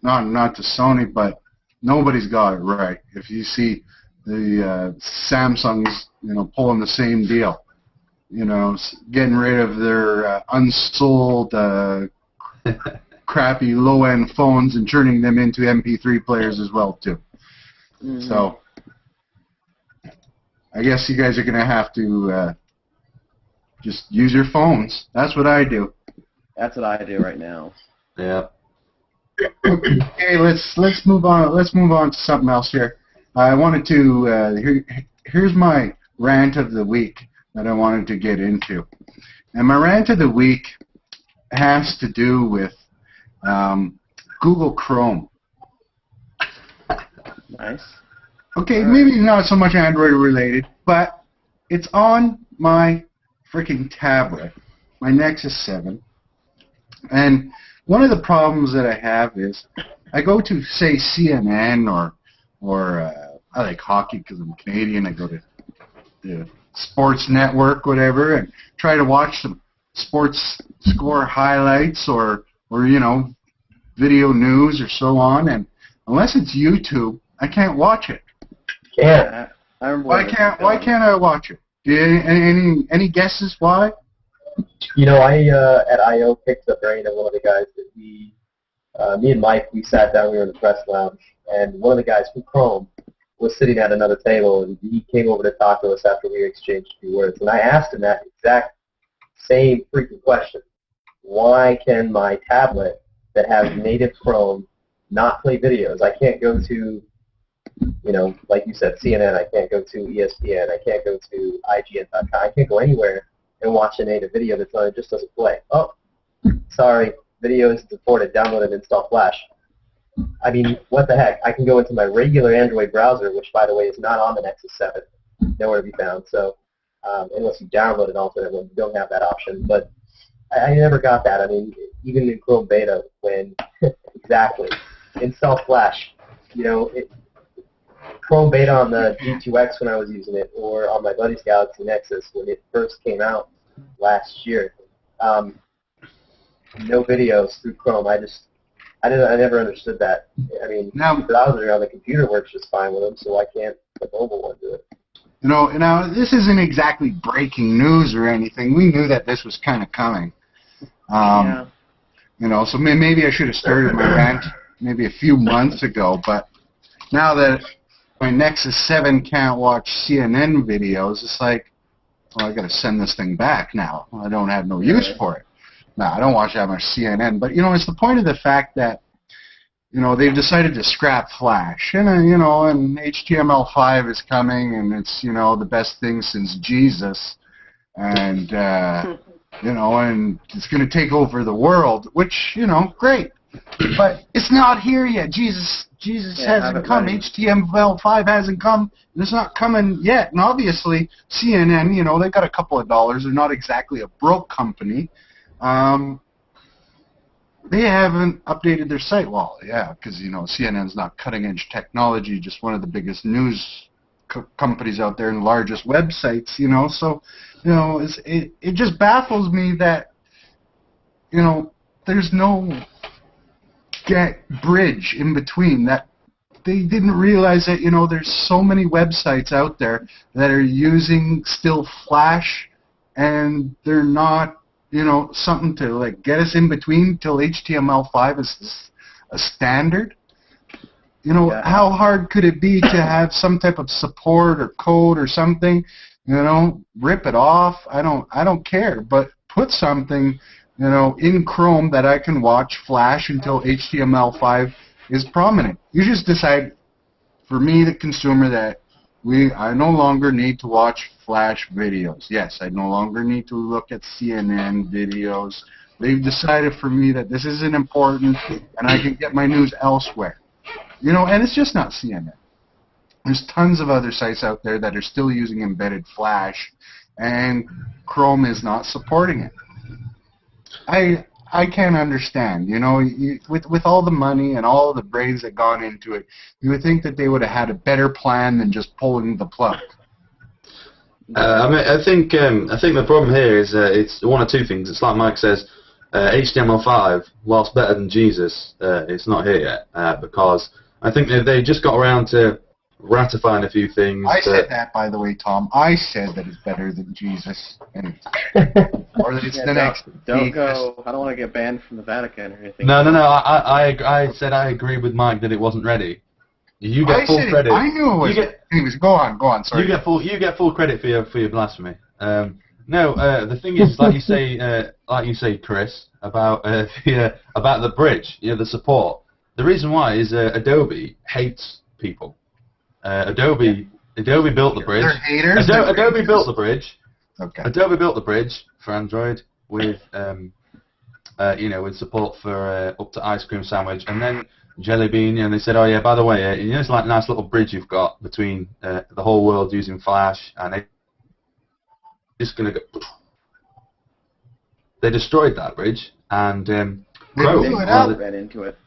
not to Sony, but nobody's got it right. If you see the Samsung's, pulling the same deal, getting rid of their unsold crappy low-end phones and turning them into MP3 players as well, too. Mm-hmm. So I guess you guys are going to have to just use your phones. That's what I do. That's what I do right now. Yeah. Okay, let's move on. Let's move on to something else here. I wanted to. Here's my rant of the week that I wanted to get into, and my rant of the week has to do with Google Chrome. Nice. Okay, maybe not so much Android related, but it's on my freaking tablet, my Nexus 7. And one of the problems that I have is I go to, say, CNN or I like hockey because I'm Canadian. I go to the Sports Network, whatever, and try to watch some sports score highlights or video news or so on. And unless it's YouTube, I can't watch it. Yeah. Why can't I watch it? Any guesses why? I at I.O. picked the brain of one of the guys that me and Mike, we sat down, we were in the press lounge, and one of the guys from Chrome was sitting at another table, and he came over to talk to us after we exchanged a few words, and I asked him that exact same freaking question. Why can my tablet that has native Chrome not play videos? I can't go to, like you said, CNN, I can't go to ESPN, I can't go to IGN.com, I can't go anywhere and watch a native video that's on, it just doesn't play. Oh, sorry, video isn't supported, download and install Flash. I mean, what the heck? I can go into my regular Android browser, which, by the way, is not on the Nexus 7, nowhere to be found, so unless you download an alternate one, you don't have that option. But I never got that. I mean, even in Chrome Beta, when, exactly, install Flash, Chrome Beta on the G2X when I was using it, or on my buddy's Galaxy Nexus when it first came out last year. No videos through Chrome. I never understood that. I mean, the browser on the computer works just fine with them, so why can't the mobile one do it? Now this isn't exactly breaking news or anything. We knew that this was kind of coming. So maybe I should have started my rant maybe a few months ago, but now that my Nexus 7 can't watch CNN videos, it's like, well, I got to send this thing back now. I don't have no use for it. No, I don't watch that much CNN. But, it's the point of the fact that, they've decided to scrap Flash. And, and HTML5 is coming, and it's, the best thing since Jesus. And, and it's going to take over the world, which, great. But it's not here yet. Jesus hasn't come. HTML5 hasn't come. And it's not coming yet. And obviously, CNN, they got a couple of dollars. They're not exactly a broke company. They haven't updated their site. Well, yeah, because, CNN's not cutting-edge technology, just one of the biggest news companies out there and the largest websites, So, it just baffles me that, there's no bridge in between, that they didn't realize that, there's so many websites out there that are using still Flash, and they're not, you know, something to like get us in between till HTML5 is a standard. You know, how hard could it be to have some type of support or code or something? You know, rip it off. I don't care, but put something, you know, in Chrome that I can watch Flash until HTML5 is prominent. You just decide, for me, the consumer, that I no longer need to watch Flash videos. Yes, I no longer need to look at CNN videos. They've decided for me that this isn't important and I can get my news elsewhere. You know, and it's just not CNN. There's tons of other sites out there that are still using embedded Flash, and Chrome is not supporting it. I can't understand. You know, with all the money and all the brains that gone into it, you would think that they would have had a better plan than just pulling the plug. I mean, I think the problem here is it's one of two things. It's like Mike says, HTML5, whilst better than Jesus, it's not here yet because I think they just got around to ratifying a few things. I said that, by the way, Tom. I said that it's better than Jesus. And, or that it's the next. Don't go. I don't want to get banned from the Vatican or anything. No. I said I agree with Mike that it wasn't ready. You get full credit. I knew it was. Anyways, go on. Sorry. You get full credit for your blasphemy. No, the thing is, like you say, Chris, about the bridge, you know, the support. The reason why is Adobe hates people. Adobe built the bridge. They're haters. Adobe built the bridge. Okay. Adobe built the bridge for Android with you know, with support for up to ice cream sandwich, and then Jelly Bean, and they said, oh yeah, by the way, you know, it's like a nice little bridge you've got between the whole world using Flash, and it's just gonna go. They destroyed that bridge, and Chrome ran into it.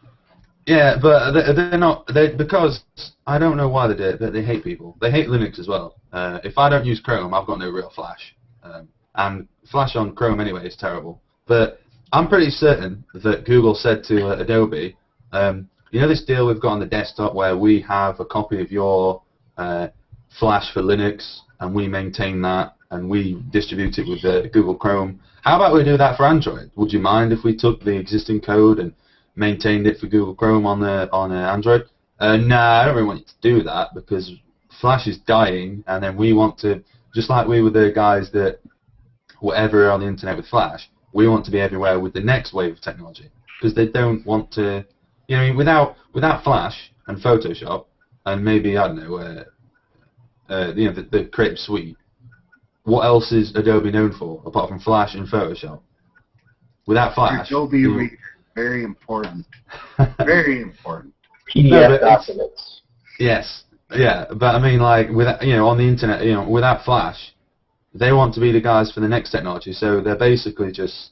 Yeah, but they're not. Because I don't know why they did it, but they hate people. They hate Linux as well. If I don't use Chrome, I've got no real Flash, and Flash on Chrome anyway is terrible. But I'm pretty certain that Google said to Adobe, you know this deal we've got on the desktop where we have a copy of your Flash for Linux and we maintain that and we distribute it with Google Chrome. How about we do that for Android? Would you mind if we took the existing code and maintained it for Google Chrome on Android? Nah, I don't really want you to do that because Flash is dying, and then we want to, just like we were the guys that were ever on the internet with Flash, we want to be everywhere with the next wave of technology because they don't want to, you know, without Flash and Photoshop and maybe, I don't know, you know, the Creative Suite, what else is Adobe known for apart from Flash and Photoshop? Without Flash, Adobe Reader. Very important. Very important. PDF documents. Yes. Yeah, but I mean, like, without, you know, on the internet, you know, without Flash, they want to be the guys for the next technology, so they're basically just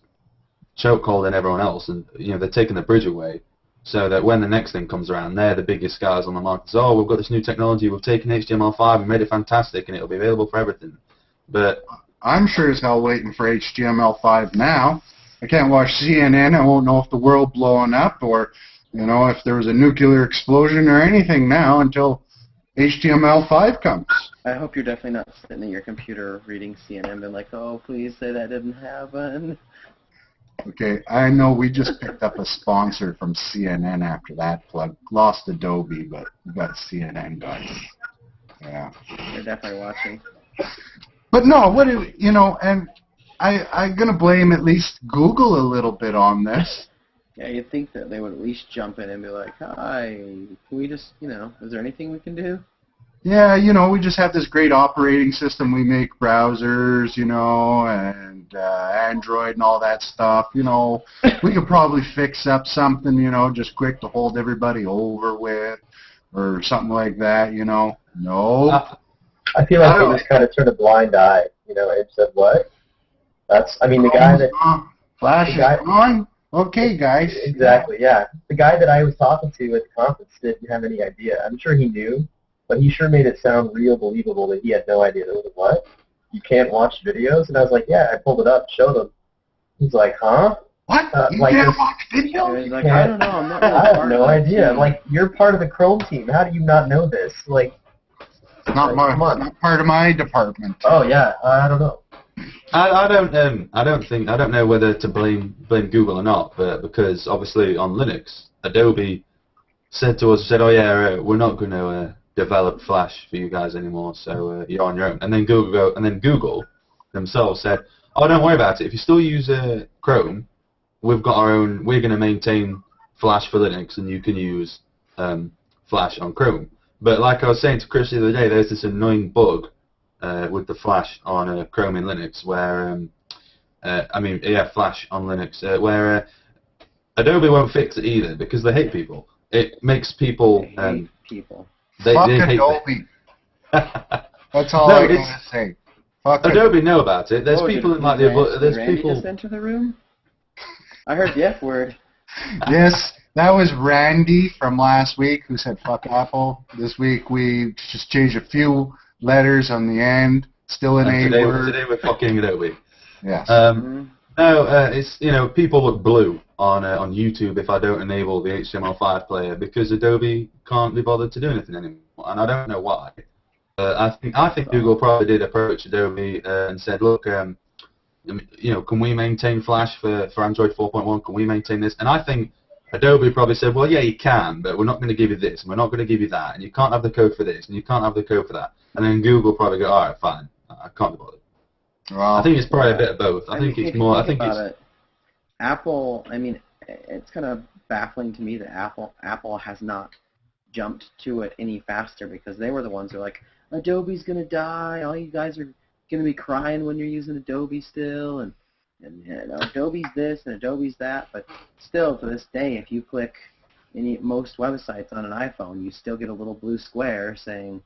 chokeholding everyone else, and, you know, they're taking the bridge away, so that when the next thing comes around, they're the biggest guys on the market. So, oh, we've got this new technology, we've taken HTML5 and made it fantastic, and it'll be available for everything. But I'm sure as hell waiting for HTML5 now. I can't watch CNN. I won't know if the world blowing up or, you know, if there was a nuclear explosion or anything now until HTML5 comes. I hope you're definitely not sitting at your computer reading CNN and like, oh, please say that didn't happen. Okay, I know we just picked up a sponsor from CNN after that plug. Lost Adobe, but we got CNN guys. Yeah. They're definitely watching. But no, what do you know, and I'm going to blame at least Google a little bit on this. Yeah, you'd think that they would at least jump in and be like, hi, can we just, you know, is there anything we can do? Yeah, you know, we just have this great operating system. We make browsers, you know, and Android and all that stuff. You know, we could probably fix up something, you know, just quick to hold everybody over with or something like that, you know. No. I feel like they just kind of turned a blind eye, you know, and said, what? That's, I mean, the guy that... Flash is on? Okay, guys. Exactly, yeah. The guy that I was talking to at the conference didn't have any idea. I'm sure he knew, but he sure made it sound real believable that he had no idea. That was what? You can't watch videos? And I was like, yeah, I pulled it up, showed him. He's like, huh? What? You can't watch videos? He's like, I don't know, I'm not really I have no idea. I'm like, you're part of the Chrome team. How do you not know this? Like, not part of my department. Oh, yeah, I don't know. I don't know whether to blame Google or not, but because obviously on Linux, Adobe said to us, oh yeah, we're not going to develop Flash for you guys anymore, so you're on your own. And then Google themselves said, oh, don't worry about it. If you still use Chrome, we've got our own. We're going to maintain Flash for Linux, and you can use Flash on Chrome. But like I was saying to Chris the other day, there's this annoying bug with the Flash on Chrome in Linux, where Flash on Linux, where Adobe won't fix it either because they hate people. It makes people. They hate Adobe. That's all I gotta say. Fuck Adobe know about it. There's people in like there's Randy people. Just enter the room. I heard the F word. Yes, that was Randy from last week who said fuck Apple. This week we just changed a few letters on the end. Still an A word. Today we're fucking Adobe. Yes. No, it's people look blue on YouTube if I don't enable the HTML5 player because Adobe can't be bothered to do anything anymore, and I don't know why. I think Google probably did approach Adobe and said, look, can we maintain Flash for Android 4.1? Can we maintain this? And I think Adobe probably said, well, yeah, you can, but we're not going to give you this, and we're not going to give you that, and you can't have the code for this, and you can't have the code for that. And then Google probably go, all right, fine, I can't be bothered. Well, I think it's probably a bit of both. I think it's more. I think it's Apple. I mean, it's kind of baffling to me that Apple has not jumped to it any faster because they were the ones who were like, Adobe's gonna die. All you guys are gonna be crying when you're using Adobe still, and Adobe's this and Adobe's that. But still, to this day, if you click most websites on an iPhone, you still get a little blue square saying,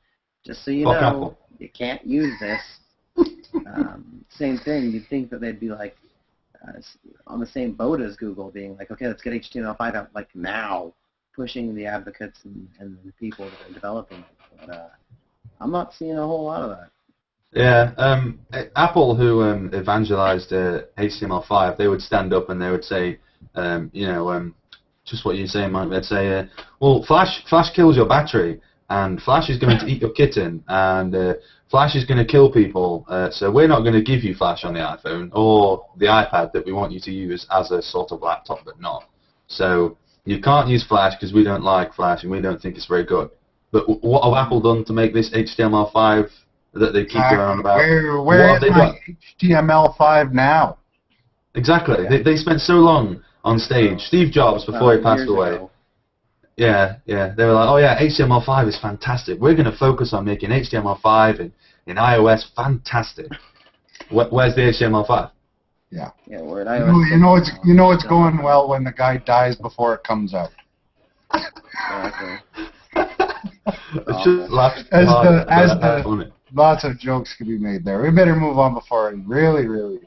"Just so you know, Apple. You can't use this." Same thing. You'd think that they'd be like on the same boat as Google, being like, okay, let's get HTML5 out like now, pushing the advocates and the people that are developing it. But I'm not seeing a whole lot of that. Yeah, Apple, who evangelized HTML5, they would stand up and they would say, just what you're saying, Mike. They'd say, well, Flash kills your battery, and Flash is going to eat your kitten, and Flash is going to kill people, so we're not going to give you Flash on the iPhone or the iPad that we want you to use as a sort of laptop, but not. So you can't use Flash because we don't like Flash and we don't think it's very good. But what have Apple done to make this HTML5 that they keep going on about? Where is my HTML5 now? Exactly. Yeah. They spent so long on stage. Steve Jobs, before he passed away. Ago. Yeah. They were like, oh yeah, HTML5 is fantastic. We're going to focus on making HTML5 in iOS fantastic. Where's the HTML5? Yeah. Yeah, we're at iOS. You know it's going well when the guy dies before it comes out. Exactly. It's just lots of jokes can be made there. We better move on before I really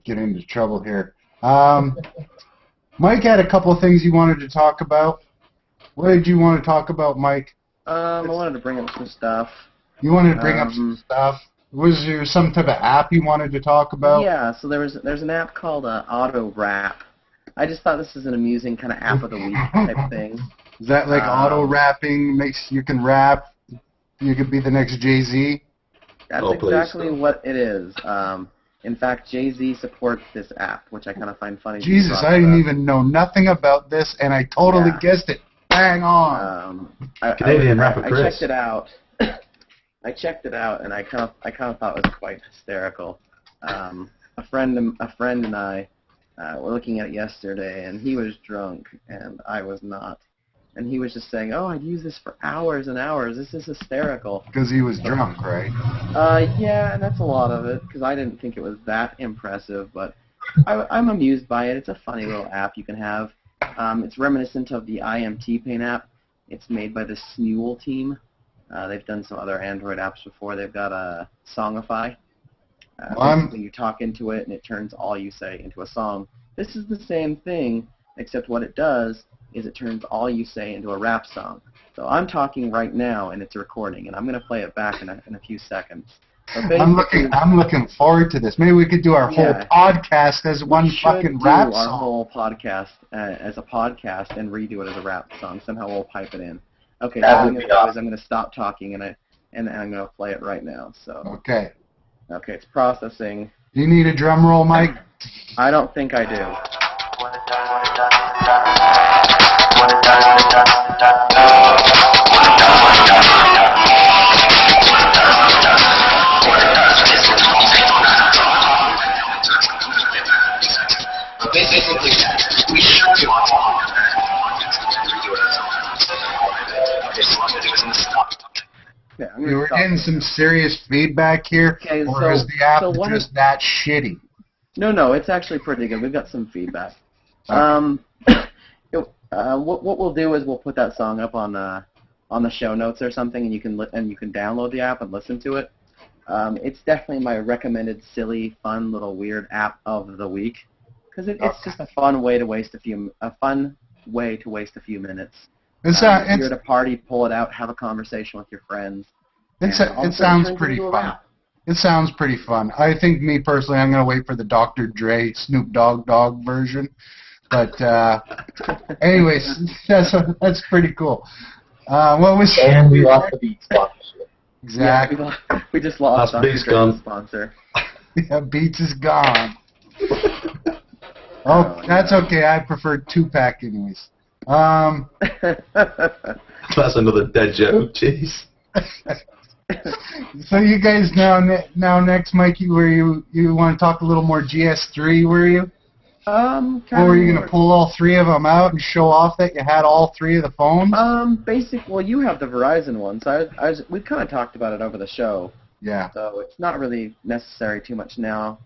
get into trouble here. Mike had a couple of things he wanted to talk about. What did you want to talk about, Mike? I wanted to bring up some stuff. You wanted to bring up some stuff? Was there some type of app you wanted to talk about? Yeah, so there's an app called AutoRap. I just thought this is an amusing kind of app of the week type thing. Is that like auto-rapping, you can rap, you could be the next Jay-Z? That's exactly what it is. In fact, Jay-Z supports this app, which I kind of find funny. Jesus, I didn't even know nothing about this, and I totally guessed it. Bang on. Canadian rapper Chris. I checked it out. And I kind of thought it was quite hysterical. A friend and I were looking at it yesterday, and he was drunk, and I was not. And he was just saying, oh, I'd use this for hours and hours. This is hysterical. Because he was drunk, right? Yeah, and that's a lot of it, because I didn't think it was that impressive. But I'm amused by it. It's a funny little app you can have. It's reminiscent of the IMT Paint app. It's made by the Snule team. They've done some other Android apps before. They've got a Songify. Basically, you talk into it, and it turns all you say into a song. This is the same thing, except what it does is it turns all you say into a rap song. So I'm talking right now, and it's recording, and I'm going to play it back in a few seconds. I'm looking forward to this. Maybe we could do our whole podcast as one fucking rap song. Our whole podcast as a podcast and redo it as a rap song. Somehow we'll pipe it in. Okay, so what I'm going to do is I'm going to stop talking and I'm going to play it right now. So okay, it's processing. Do you need a drum roll, Mike? I don't think I do. Yeah, We're getting some serious feedback here, Okay, or is the app just that shitty? No, it's actually pretty good. We've got some feedback. What we'll do is we'll put that song up on the show notes or something, and you can download the app and listen to it. It's definitely my recommended silly, fun, little weird app of the week because it's just a fun way to waste a few minutes. If you're at a party, pull it out, have a conversation with your friends. It sounds pretty fun. It sounds pretty fun. I think, me personally, I'm going to wait for the Dr. Dre Snoop Dogg version. But anyways, that's pretty cool. What was? And we lost the Beats sponsorship. Exactly. Yeah, we just lost Dr. Beats Dre's gone. sponsor. Yeah, Beats is gone. Oh, that's okay. I prefer 2-pack anyways. That's another dead joke. Jeez. So you guys now next, Mikey, were you want to talk a little more GS3? Were you? Or were you going to pull all three of them out and show off that you had all three of the phones? Well, you have the Verizon one, so we kind of talked about it over the show. Yeah. So it's not really necessary too much now.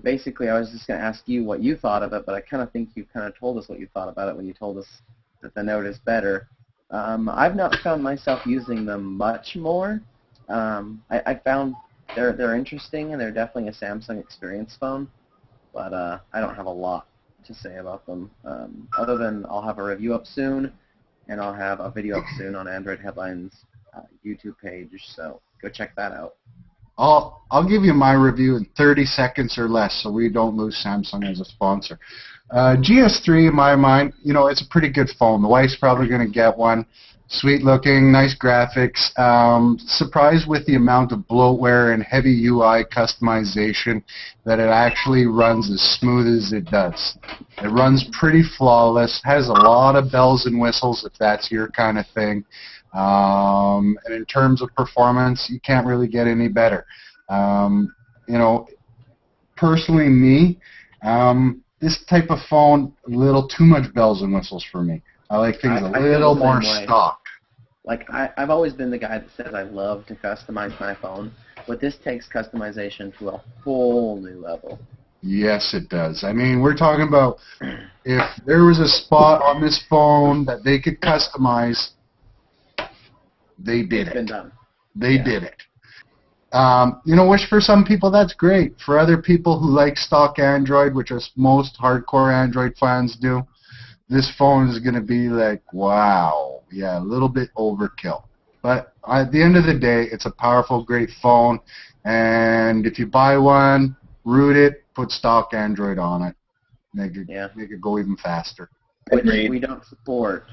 Basically, I was just going to ask you what you thought of it, but I kind of think you kind of told us what you thought about it when you told us that the Note is better. I've not found myself using them much more. I found they're interesting, and they're definitely a Samsung experience phone, but I don't have a lot to say about them, other than I'll have a review up soon, and I'll have a video up soon on Android Headlines YouTube page, so go check that out. I'll give you my review in 30 seconds or less, so we don't lose Samsung as a sponsor. GS3, in my mind, it's a pretty good phone. The wife's probably going to get one. Sweet looking, nice graphics. Surprised with the amount of bloatware and heavy UI customization that it actually runs as smooth as it does. It runs pretty flawless, has a lot of bells and whistles if that's your kind of thing. And in terms of performance, you can't really get any better. Personally, me, this type of phone, a little too much bells and whistles for me. I like things a little more stock. Like, I've always been the guy that says I love to customize my phone, but this takes customization to a whole new level. Yes, it does. I mean, we're talking about if there was a spot on this phone that they could customize, they did it. It's been done. They did it. Which for some people that's great. For other people who like stock Android, which most hardcore Android fans do, this phone is going to be like, wow, yeah, a little bit overkill. But at the end of the day, it's a powerful, great phone. And if you buy one, root it, put stock Android on it. Make it go even faster. Which we don't support.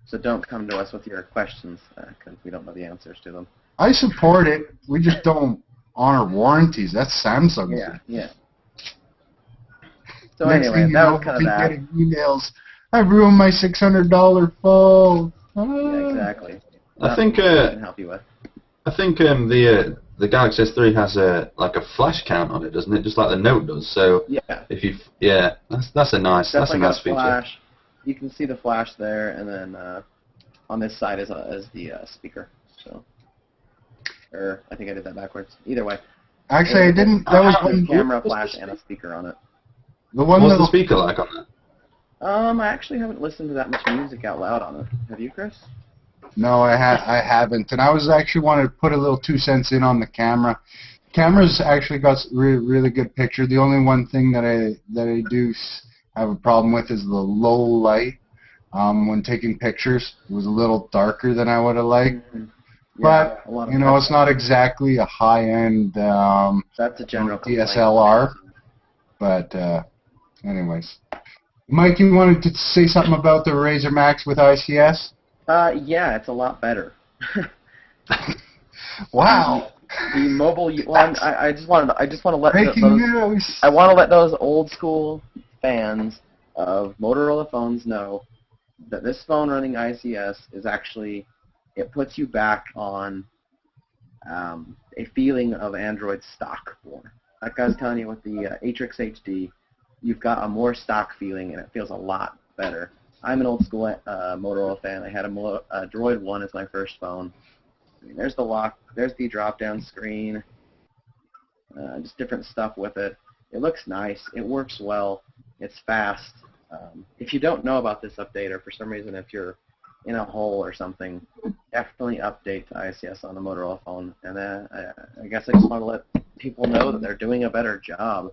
So don't come to us with your questions because we don't know the answers to them. I support it. We just don't honor warranties. That's Samsung's. Yeah. So Next anyway, that was kind of that. Getting emails. I ruined my $600 phone. Yeah, exactly. I think can help you with. I think the Galaxy S3 has a flash count on it, doesn't it? Just like the Note does. So that's a nice feature. Flash. You can see the flash there, and then on this side is the speaker. So, or I think I did that backwards. Either way. Actually, I didn't. That was a camera, flash, and a speaker on it. What's the speaker like on that? I actually haven't listened to that much music out loud on it. Have you, Chris? No, I haven't. And I was actually wanted to put a little 2 cents in on the camera. Camera's actually got really good picture. The only one thing that I do have a problem with is the low light. When taking pictures, it was a little darker than I would have liked. Mm-hmm. But it's not exactly a high-end that's a general DSLR. But anyways, Mike, you wanted to say something about the Razr Maxx with ICS? Yeah, it's a lot better. Wow. The mobile one, I just want to let Breaking news. I want to let those old school fans of Motorola phones know that this phone running ICS is actually, it puts you back on a feeling of Android stock form. Like I was telling you with the Atrix HD, you've got a more stock feeling and it feels a lot better. I'm an old school Motorola fan. I had a Droid 1 as my first phone. I mean, there's the lock, there's the drop-down screen, just different stuff with it. It looks nice. It works well. It's fast. If you don't know about this update, or for some reason if you're in a hole or something, definitely update to ICS on the Motorola phone. And I guess I just want to let people know that they're doing a better job.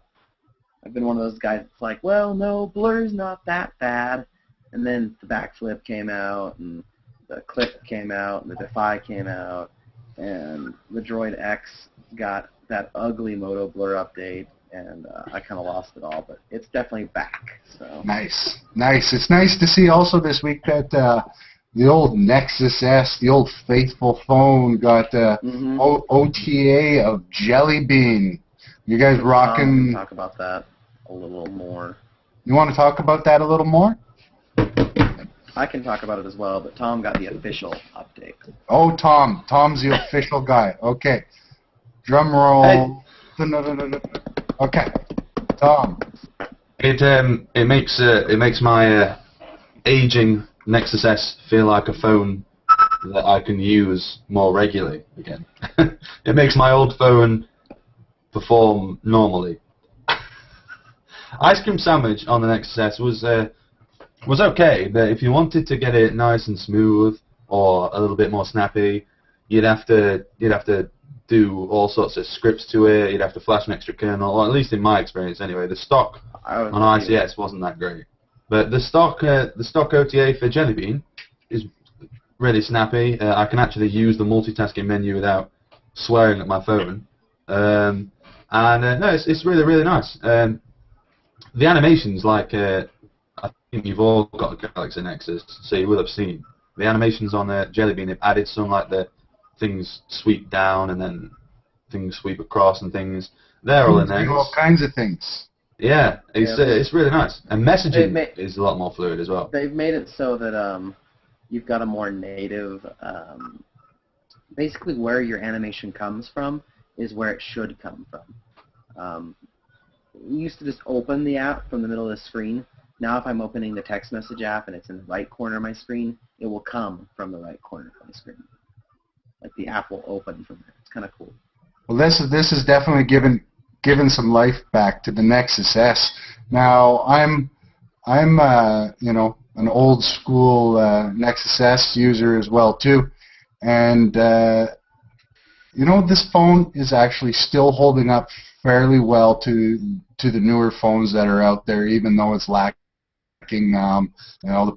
I've been one of those guys that's like, well, no, blur's not that bad. And then the backflip came out, and the clip came out, and the Defy came out, and the Droid X got that ugly Moto blur update, and I kind of lost it all, but it's definitely back. So Nice. It's nice to see also this week that the old Nexus S, the old faithful phone, got OTA of Jelly Bean. You guys rocking? Talk about that a little more. You want to talk about that a little more? I can talk about it as well, but Tom got the official update. Oh, Tom's the official guy. Okay. Drum roll. Okay. Tom. It makes my aging Nexus S feel like a phone that I can use more regularly again. It makes my old phone perform normally. Ice cream sandwich on the Nexus S was okay, but if you wanted to get it nice and smooth or a little bit more snappy, you'd have to do all sorts of scripts to it. You'd have to flash an extra kernel, or at least in my experience anyway. The stock on ICS wasn't that great, but the stock OTA for Jelly Bean is really snappy. I can actually use the multitasking menu without swearing at my phone, no, it's really nice. The animations, like I think you've all got a Galaxy Nexus, so you will have seen the animations on the Jelly Bean. They've added some, like the things sweep down and then things sweep across and things. They're all in there. All kinds of things. Yeah, it's really nice. And messaging is a lot more fluid as well. They've made it so that you've got a more native, basically where your animation comes from is where it should come from. You used to just open the app from the middle of the screen. Now if I'm opening the text message app and it's in the right corner of my screen, it will come from the right corner of my screen. Like the app will open from there. It's kind of cool. Well, this is definitely given some life back to the Nexus S. Now I'm you know, an old school Nexus S user as well too, and you know, this phone is actually still holding up fairly well to the newer phones that are out there, even though it's lacking you know, the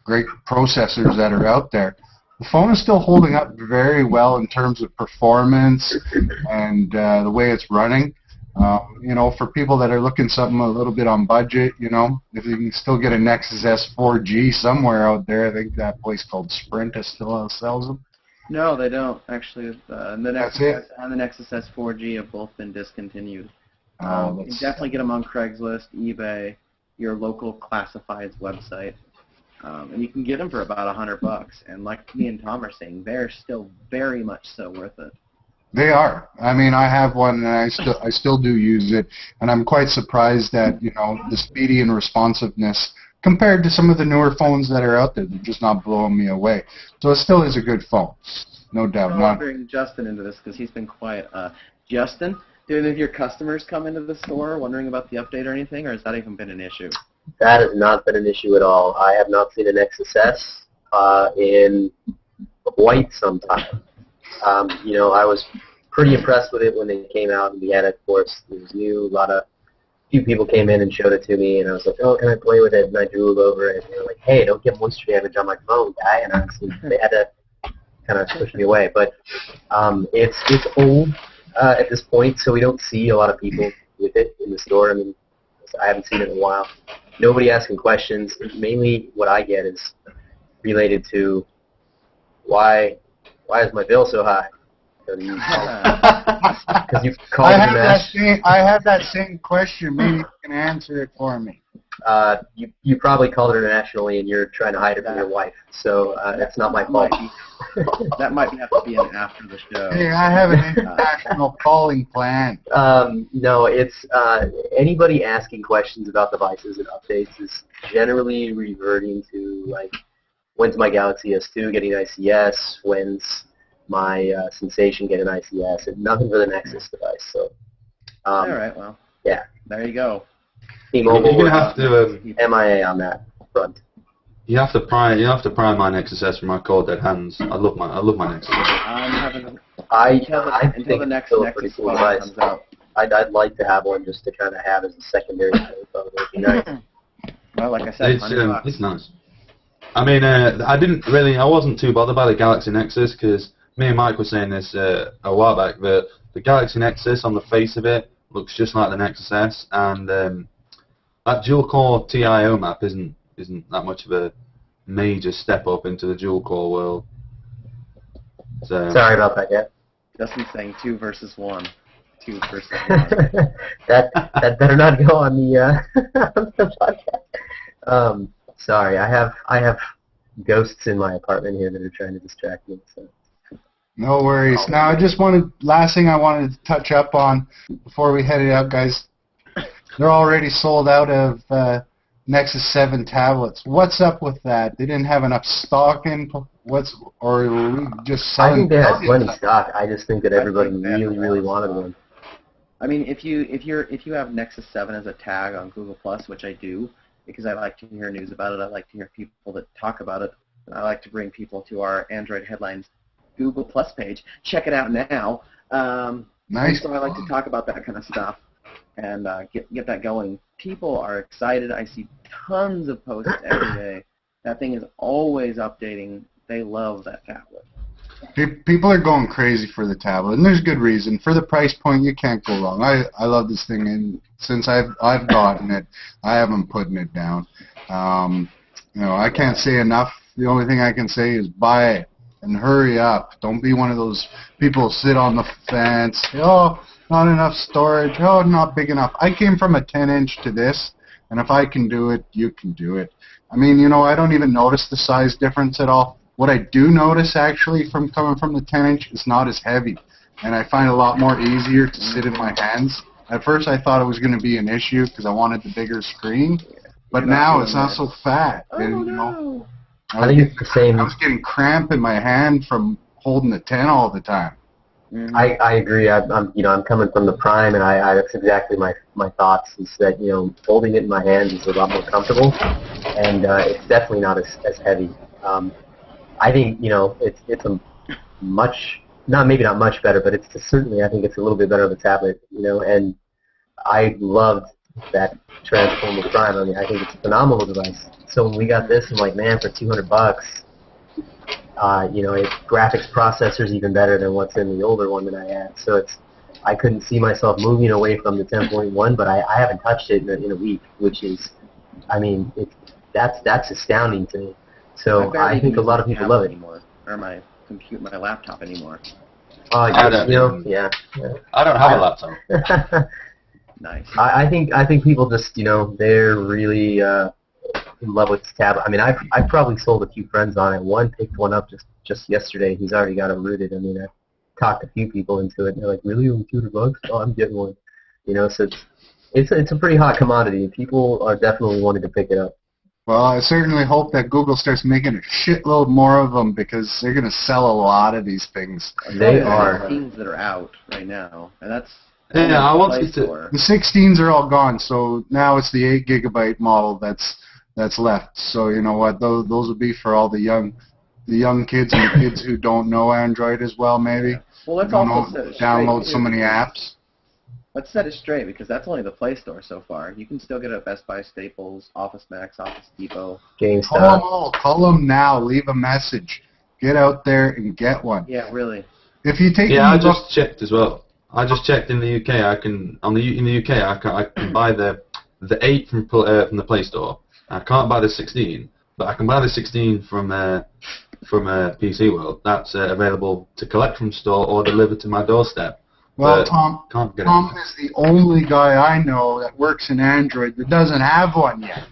great processors that are out there. The phone is still holding up very well in terms of performance and the way it's running. You know, for people that are looking something a little bit on budget, you know, if you can still get a Nexus S 4G somewhere out there, I think that place called Sprint still sells them. No, they don't actually. The Nexus S and the Nexus S 4G have both been discontinued. You can definitely get them on Craigslist, eBay, your local classifieds website. And you can get them for about $100. And like me and Tom are saying, they're still very much so worth it. They are. I mean, I have one, and I still do use it, and I'm quite surprised that, you know, the speedy and responsiveness compared to some of the newer phones that are out there. They're just not blowing me away. So it still is a good phone, no doubt. I'll bring Justin into this because he's been quiet. Justin, do any of your customers come into the store wondering about the update or anything, or has that even been an issue? That has not been an issue at all. I have not seen a Nexus S in quite some time. You know, I was pretty impressed with it when it came out, and we had it, of course, it was new. Few people came in and showed it to me, and I was like, oh, can I play with it? And I drooled over it, and they were like, hey, don't get moisture damage on my phone, guy. And honestly, they had to kind of push me away. But it's old at this point, so we don't see a lot of people with it in the store. I mean, I haven't seen it in a while. Nobody asking questions. Mainly what I get is related to why is my bill so high? Because you called it an I have that same question. Maybe you can answer it for me. You probably called it internationally, and you're trying to hide it from your wife. So it's not my fault. That might have to be an after the show. Hey, I have an international calling plan. No, it's anybody asking questions about devices and updates is generally reverting to like, when's my Galaxy S2 getting ICS? When's my Sensation getting ICS? And nothing for the Nexus device. So. All right. Well. Yeah. There you go. T-Mobile, you're gonna have to MIA on that front. You have to pry my Nexus S from my cold dead hands. I love my Nexus S. Until the next still a Nexus pretty cool phone device. comes out. I'd like to have one just to kind of have as a secondary phone. It would be nice. Well, like I said, It's nice. I mean, I wasn't too bothered by the Galaxy Nexus because me and Mike were saying this a while back that the Galaxy Nexus on the face of it looks just like the Nexus S, and that dual-core TIO map isn't that much of a major step up into the dual-core world. So, Sorry about that, yeah. Justin's saying 2 versus 1. 2 versus 1. that better not go on the, on the podcast. Sorry, I have ghosts in my apartment here that are trying to distract me. So. No worries. Now, last thing I wanted to touch up on before we headed out, guys. They're already sold out of Nexus 7 tablets. What's up with that? They didn't have enough stock in. Or just selling? I think they had plenty of stock. I just think that everybody really wanted one. I mean, if you have Nexus 7 as a tag on Google Plus, which I do, because I like to hear news about it, I like to hear people that talk about it, and I like to bring people to our Android Headlines Google Plus page. Check it out now. Nice. So I like to talk about that kind of stuff and get that going. People are excited. I see tons of posts every day. That thing is always updating. They love that tablet. People are going crazy for the tablet, and there's good reason. For the price point, you can't go wrong. I love this thing, and since I've gotten it, I haven't putting it down. I can't say enough. The only thing I can say is buy it and hurry up. Don't be one of those people who sit on the fence. Oh, not enough storage. Oh, not big enough. I came from a 10-inch to this, and if I can do it, you can do it. I mean, I don't even notice the size difference at all. What I do notice, actually, from coming from the 10-inch, is not as heavy, and I find it a lot more easier to sit in my hands. At first, I thought it was going to be an issue because I wanted the bigger screen, but now it's not so fat. And, I think it's the same. I was getting cramp in my hand from holding the 10 all the time. I agree. I'm coming from the Prime, and that's exactly my thoughts. Is that holding it in my hand is a lot more comfortable, and it's definitely not as heavy. I think it's a much, maybe not much better, but it's certainly, I think it's a little bit better of a tablet. And I loved that Transformer Prime. I mean, I think it's a phenomenal device. So when we got this, I'm like, man, for $200, graphics processor's even better than what's in the older one that I had. So I couldn't see myself moving away from the 10.1, but I haven't touched it in a week, which is, I mean, that's astounding to me. So I think a lot of people love it. Anymore, or my laptop anymore. I don't have a laptop. Nice. I think people just they're really in love with this tablet. I mean, I've probably sold a few friends on it. One picked one up just yesterday. He's already got it rooted. I mean, I talked a few people into it, and they're like, "Really, only $200? Oh, I'm getting one." So it's a pretty hot commodity. People are definitely wanting to pick it up. Well, I certainly hope that Google starts making a shitload more of them because they're going to sell a lot of these things. They are. Things that are out right now, and that's. Yeah, I want you to. The 16s are all gone, so now it's the 8 GB model that's left. So you know what? Those will be for all the young kids and the kids who don't know Android as well, maybe. Well, let's also download so many apps. Let's set it straight because that's only the Play Store so far. You can still get it at Best Buy, Staples, Office Max, Office Depot. GameStop. Call them now. Leave a message. Get out there and get one. Yeah, really. If you take. Yeah, I just checked as well. I just checked in the UK. In the UK I can buy the 8 from the Play Store. I can't buy the 16, but I can buy the 16 from from PC World. That's available to collect from store or delivered to my doorstep. Well, But Tom is the only guy I know that works in Android that doesn't have one yet.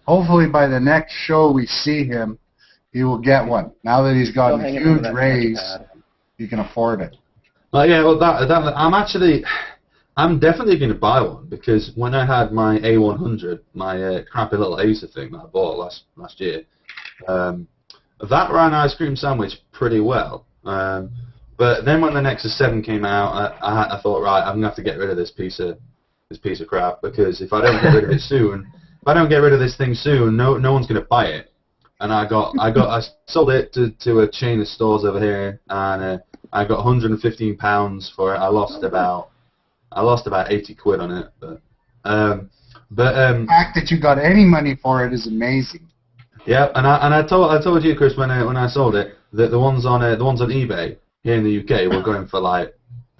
Hopefully by the next show we see him, he will get one. Now that he's gotten a huge raise, he can afford it. Yeah, well, I'm definitely going to buy one, because when I had my A100, my crappy little Acer thing that I bought last year, that ran Ice Cream Sandwich pretty well. But then when the Nexus 7 came out, I thought, right, I'm going to have to get rid of this piece of crap, because if I don't get rid of it soon, if I don't get rid of this thing soon, no one's going to buy it. And I sold it to a chain of stores over here, and I got £115 for it. I lost about 80 quid on it, but the fact that you got any money for it is amazing. Yeah, and I told you, Chris, when I sold it, that the ones on eBay here in the UK were going for like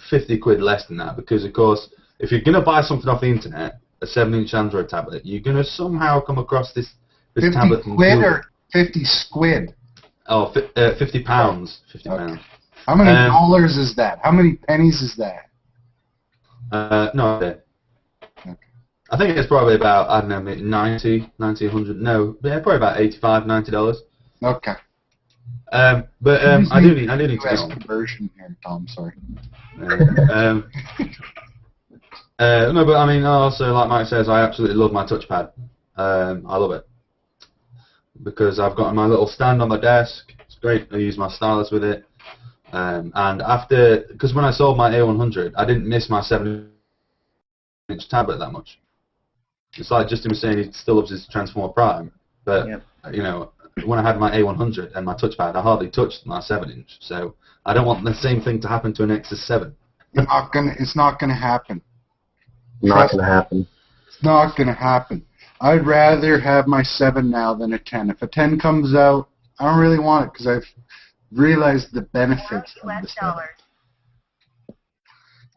50 quid less than that, because of course, if you're gonna buy something off the internet, a 7-inch Android tablet, you're gonna somehow come across this 50 tablet. 50 quid or 50 squid? Oh, 50 pounds. 50 Okay. pounds. How many dollars is that? How many pennies is that? No idea. Okay. I think it's probably about, I don't know, 90, 100, no, yeah, probably about $85, $90. Okay. But I do need to US get on. conversion here, Tom, sorry. No, but I mean, also, like Mike says, I absolutely love my touchpad. I love it. Because I've got my little stand on my desk. It's great. I use my stylus with it. And because when I sold my A100, I didn't miss my 7-inch tablet that much. It's like Justin was saying, he still loves his Transformer Prime, but you know, when I had my A100 and my touchpad, I hardly touched my 7-inch. So I don't want the same thing to happen to a Nexus 7. It's not gonna happen. Not going to happen. It's not gonna happen. I'd rather have my 7 now than a 10. If a 10 comes out, I don't really want it because I've realized the benefits of the 7.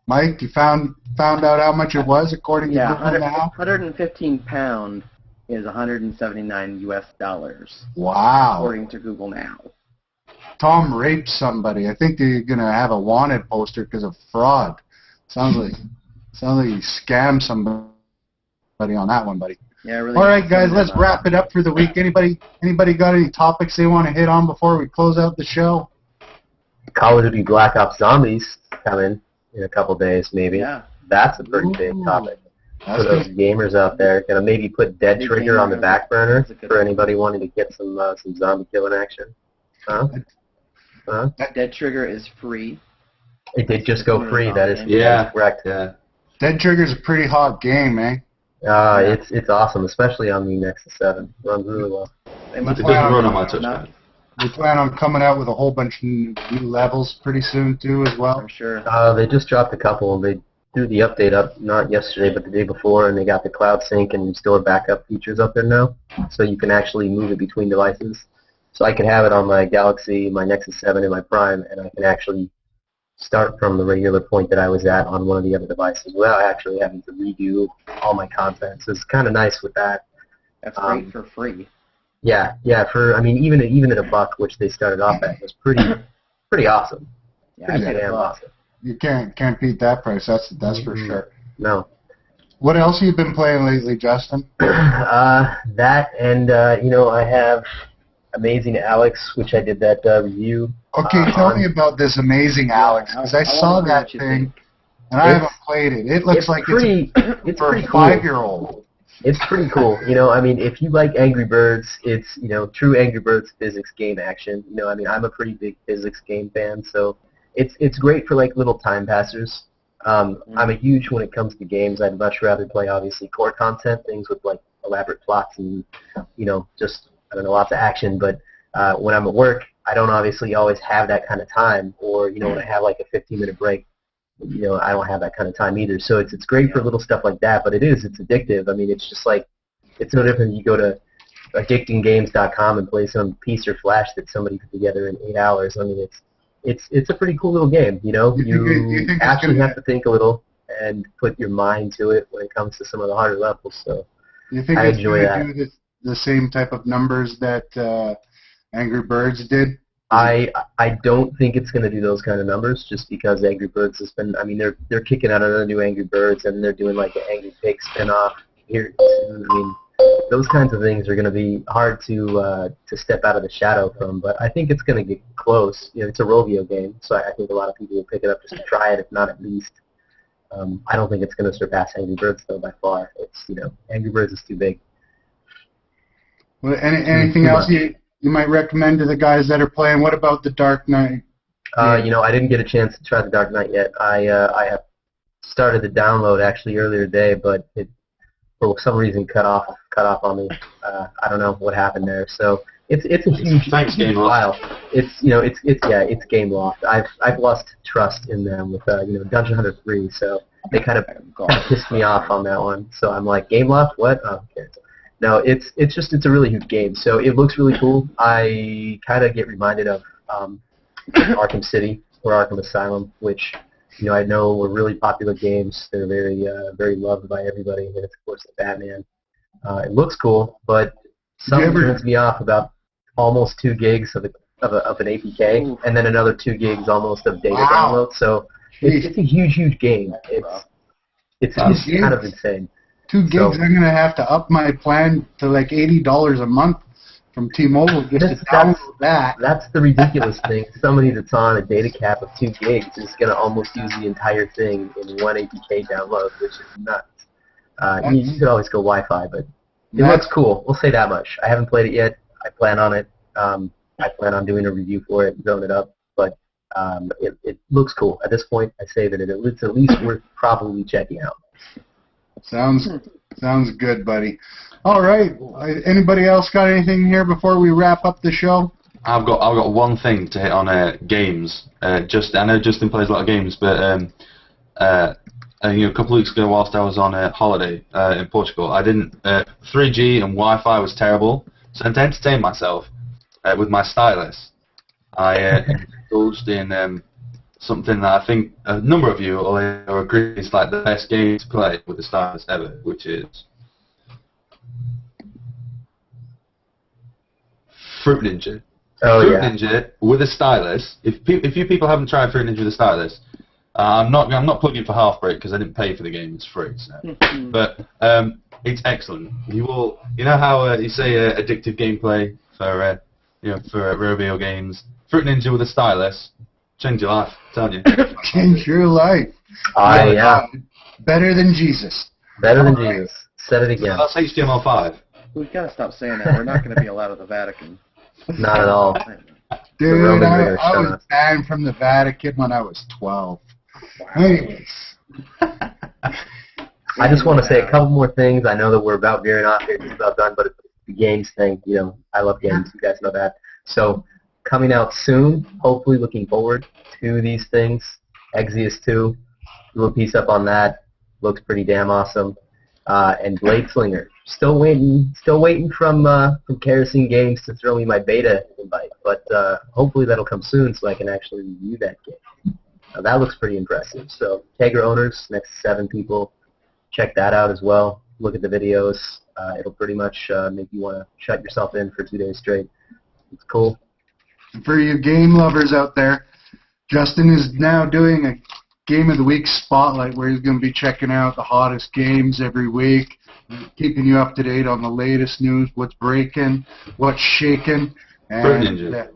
Mike, you found out how much it was according to Google now? 115 pound is 179 US dollars. Wow. According to Google now. Tom raped somebody. I think they're gonna have a wanted poster because of fraud. Sounds like you scammed somebody on that one, buddy. Yeah, really. All right, guys, let's wrap it up for the week. Anybody got any topics they want to hit on before we close out the show? Call of Duty Black Ops Zombies coming in a couple days, maybe. Yeah. That's a pretty big topic. For those gamers out there, gonna maybe put Dead Trigger on the back burner for anybody wanting to get some zombie killing action. Dead Trigger is free. It did just go free. That is correct. Yeah. Dead Trigger's a pretty hot game, eh? It's awesome, especially on the Nexus 7. Runs really well. It doesn't run on my touchpad. We plan on coming out with a whole bunch of new levels pretty soon too, as well. For sure. They just dropped a couple. They threw the update up not yesterday, but the day before, and they got the cloud sync and store backup features up there now, so you can actually move it between devices. So I can have it on my Galaxy, my Nexus 7, and my Prime, and I can actually start from the regular point that I was at on one of the other devices without actually having to redo all my content. So it's kind of nice with that. That's great for free. Yeah. For even at $1, which they started off at, was pretty awesome. Yeah, pretty damn awesome. You can't beat that price. That's for sure. No. What else have you been playing lately, Justin? That and I have Amazing Alex, which I did that review. Okay, tell me about this Amazing Alex, because I saw that thing, and I haven't played it. It looks like it's for a 5-year-old. It's pretty cool. If you like Angry Birds, it's, true Angry Birds physics game action. I'm a pretty big physics game fan, so it's great for, like, little time passers. I'm a huge when it comes to games. I'd much rather play, obviously, core content, things with, like, elaborate plots and, just, I don't know, lots of action. But when I'm at work, I don't obviously always have that kind of time. Or, when I have, like, a 15-minute break, I don't have that kind of time either. So it's great for little stuff like that, but it's addictive. It's just like, it's no different than you go to addictinggames.com and play some piece or flash that somebody put together in 8 hours. It's a pretty cool little game, You actually have to think a little and put your mind to it when it comes to some of the harder levels. So you think I it's enjoy going to do the same type of numbers that Angry Birds did? I don't think it's going to do those kind of numbers, just because Angry Birds has been. I mean, they're kicking out another new Angry Birds, and they're doing like an Angry Pig spinoff here soon. I mean, those kinds of things are going to be hard to step out of the shadow from. But I think it's going to get close. You know, it's a Rovio game, so I think a lot of people will pick it up just to try it, if not at least. I don't think it's going to surpass Angry Birds though by far. It's Angry Birds is too big. Well, anything else you might recommend to the guys that are playing? What about the Dark Knight? I didn't get a chance to try the Dark Knight yet. I have started the download actually earlier today, but it for some reason cut off on me. I don't know what happened there. So it's a huge file. It's Game Loft. I've lost trust in them with Dungeon Hunter 3. So they kind of pissed me off on that one. So I'm like, Game Loft? What? Oh, okay. No, it's a really huge game. So it looks really cool. I kind of get reminded of Arkham City or Arkham Asylum, which I know were really popular games. They're very loved by everybody, and it's of course the Batman. It looks cool, but something turns me off about almost 2 gigs of an APK, and then another 2 gigs almost of data download. So it's a huge game. It's kind of insane. 2 gigs, so, I'm going to have to up my plan to like $80 a month from T-Mobile just to download that. That's the ridiculous thing. Somebody that's on a data cap of 2 gigs is going to almost use the entire thing in one APK download, which is nuts. You could always go Wi-Fi, but it looks cool. We'll say that much. I haven't played it yet. I plan on it. I plan on doing a review for it and throwing it up, but it looks cool. At this point, I say that it's at least worth probably checking out. Sounds good, buddy. All right. Anybody else got anything here before we wrap up the show? I've got one thing to hit on games. I know Justin plays a lot of games, but a couple of weeks ago, whilst I was on a holiday in Portugal, I didn't 3G and Wi-Fi was terrible. So to entertain myself with my stylus, I indulged in something that I think a number of you will agree is like the best game to play with the stylus ever, which is Fruit Ninja. Fruit Ninja with a stylus. If you people haven't tried Fruit Ninja with a stylus, I'm not plugging for Half-Break because I didn't pay for the game. It's free, so. But it's excellent. You know how you say addictive gameplay for Rovio games. Fruit Ninja with a stylus. Change your life, I'm telling you. Change your life. Better than Jesus. Better than Jesus. Said it again. That's HTML5. We've got to stop saying that. We're not going to be allowed at the Vatican. Not at all. Dude, I was banned from the Vatican when I was 12. Anyways. I just want to say a couple more things. I know that we're about veering off here, just about done, but it's the games thing. I love games. You guys know that. So, coming out soon, hopefully looking forward to these things. Exvius 2, a little piece up on that. Looks pretty damn awesome. And Blade Slinger. Still waiting from Kerosene Games to throw me my beta invite. But hopefully that'll come soon so I can actually review that game. That looks pretty impressive. So, Tegra owners, next 7 people, check that out as well. Look at the videos. It'll pretty much make you want to shut yourself in for 2 days straight. It's cool. For you game lovers out there, Justin is now doing a Game of the Week spotlight where he's going to be checking out the hottest games every week, keeping you up to date on the latest news, what's breaking, what's shaking. Fruit Ninja.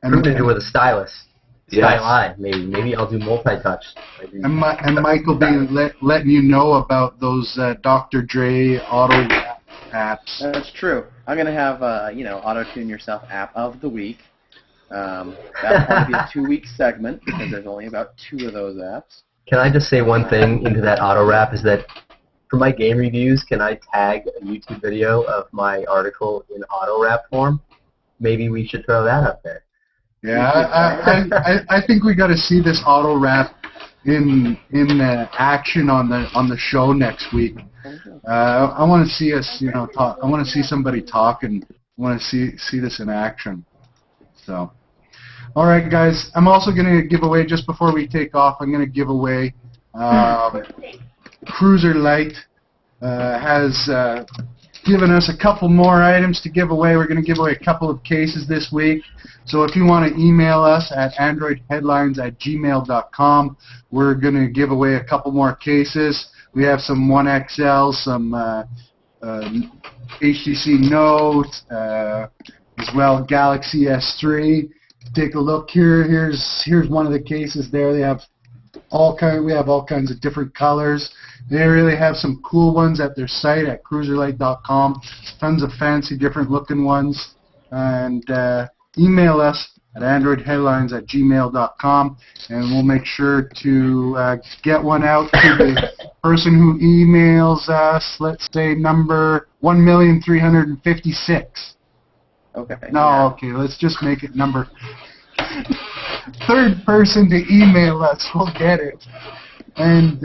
Fruit Ninja with a stylus. Styli, maybe I'll do multi-touch. And Mike will be letting you know about those Dr. Dre AutoRap apps. That's true. I'm going to have, Auto-Tune Yourself app of the week. That'll probably be a 2-week segment because there's only about 2 of those apps. Can I just say one thing into that AutoRap is that for my game reviews, can I tag a YouTube video of my article in AutoRap form? Maybe we should throw that up there. Yeah, I think we got to see this AutoRap in action on the show next week. I want to see us, talk. I want to see somebody talk, and I want to see this in action. So, all right, guys. I'm also going to give away just before we take off. I'm going to give away Cruiser Light has given us a couple more items to give away. We're going to give away a couple of cases this week. So if you want to email us at androidheadlines@gmail.com, we're going to give away a couple more cases. We have some 1XL, some HTC Note, as well Galaxy S3. Take a look here. Here's one of the cases there. They have we have all kinds of different colors. They really have some cool ones at their site at cruiserlight.com. Tons of fancy different looking ones. And email us at androidheadlines@gmail.com, and we'll make sure to get one out to the person who emails us, let's say number 1,356. Okay. No, yeah. okay, let's just make it number... Third person to email us will get it. And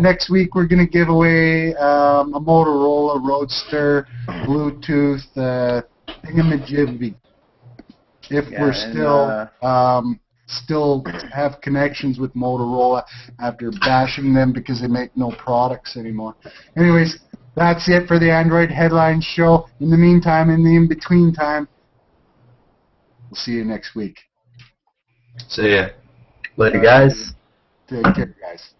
next week we're going to give away a Motorola Roadster Bluetooth thingamajiggy. If we're still have connections with Motorola after bashing them because they make no products anymore. Anyways, that's it for the Android Headlines show. In the meantime, in the in-between time, we'll see you next week. See ya. Later, guys. Take care, guys.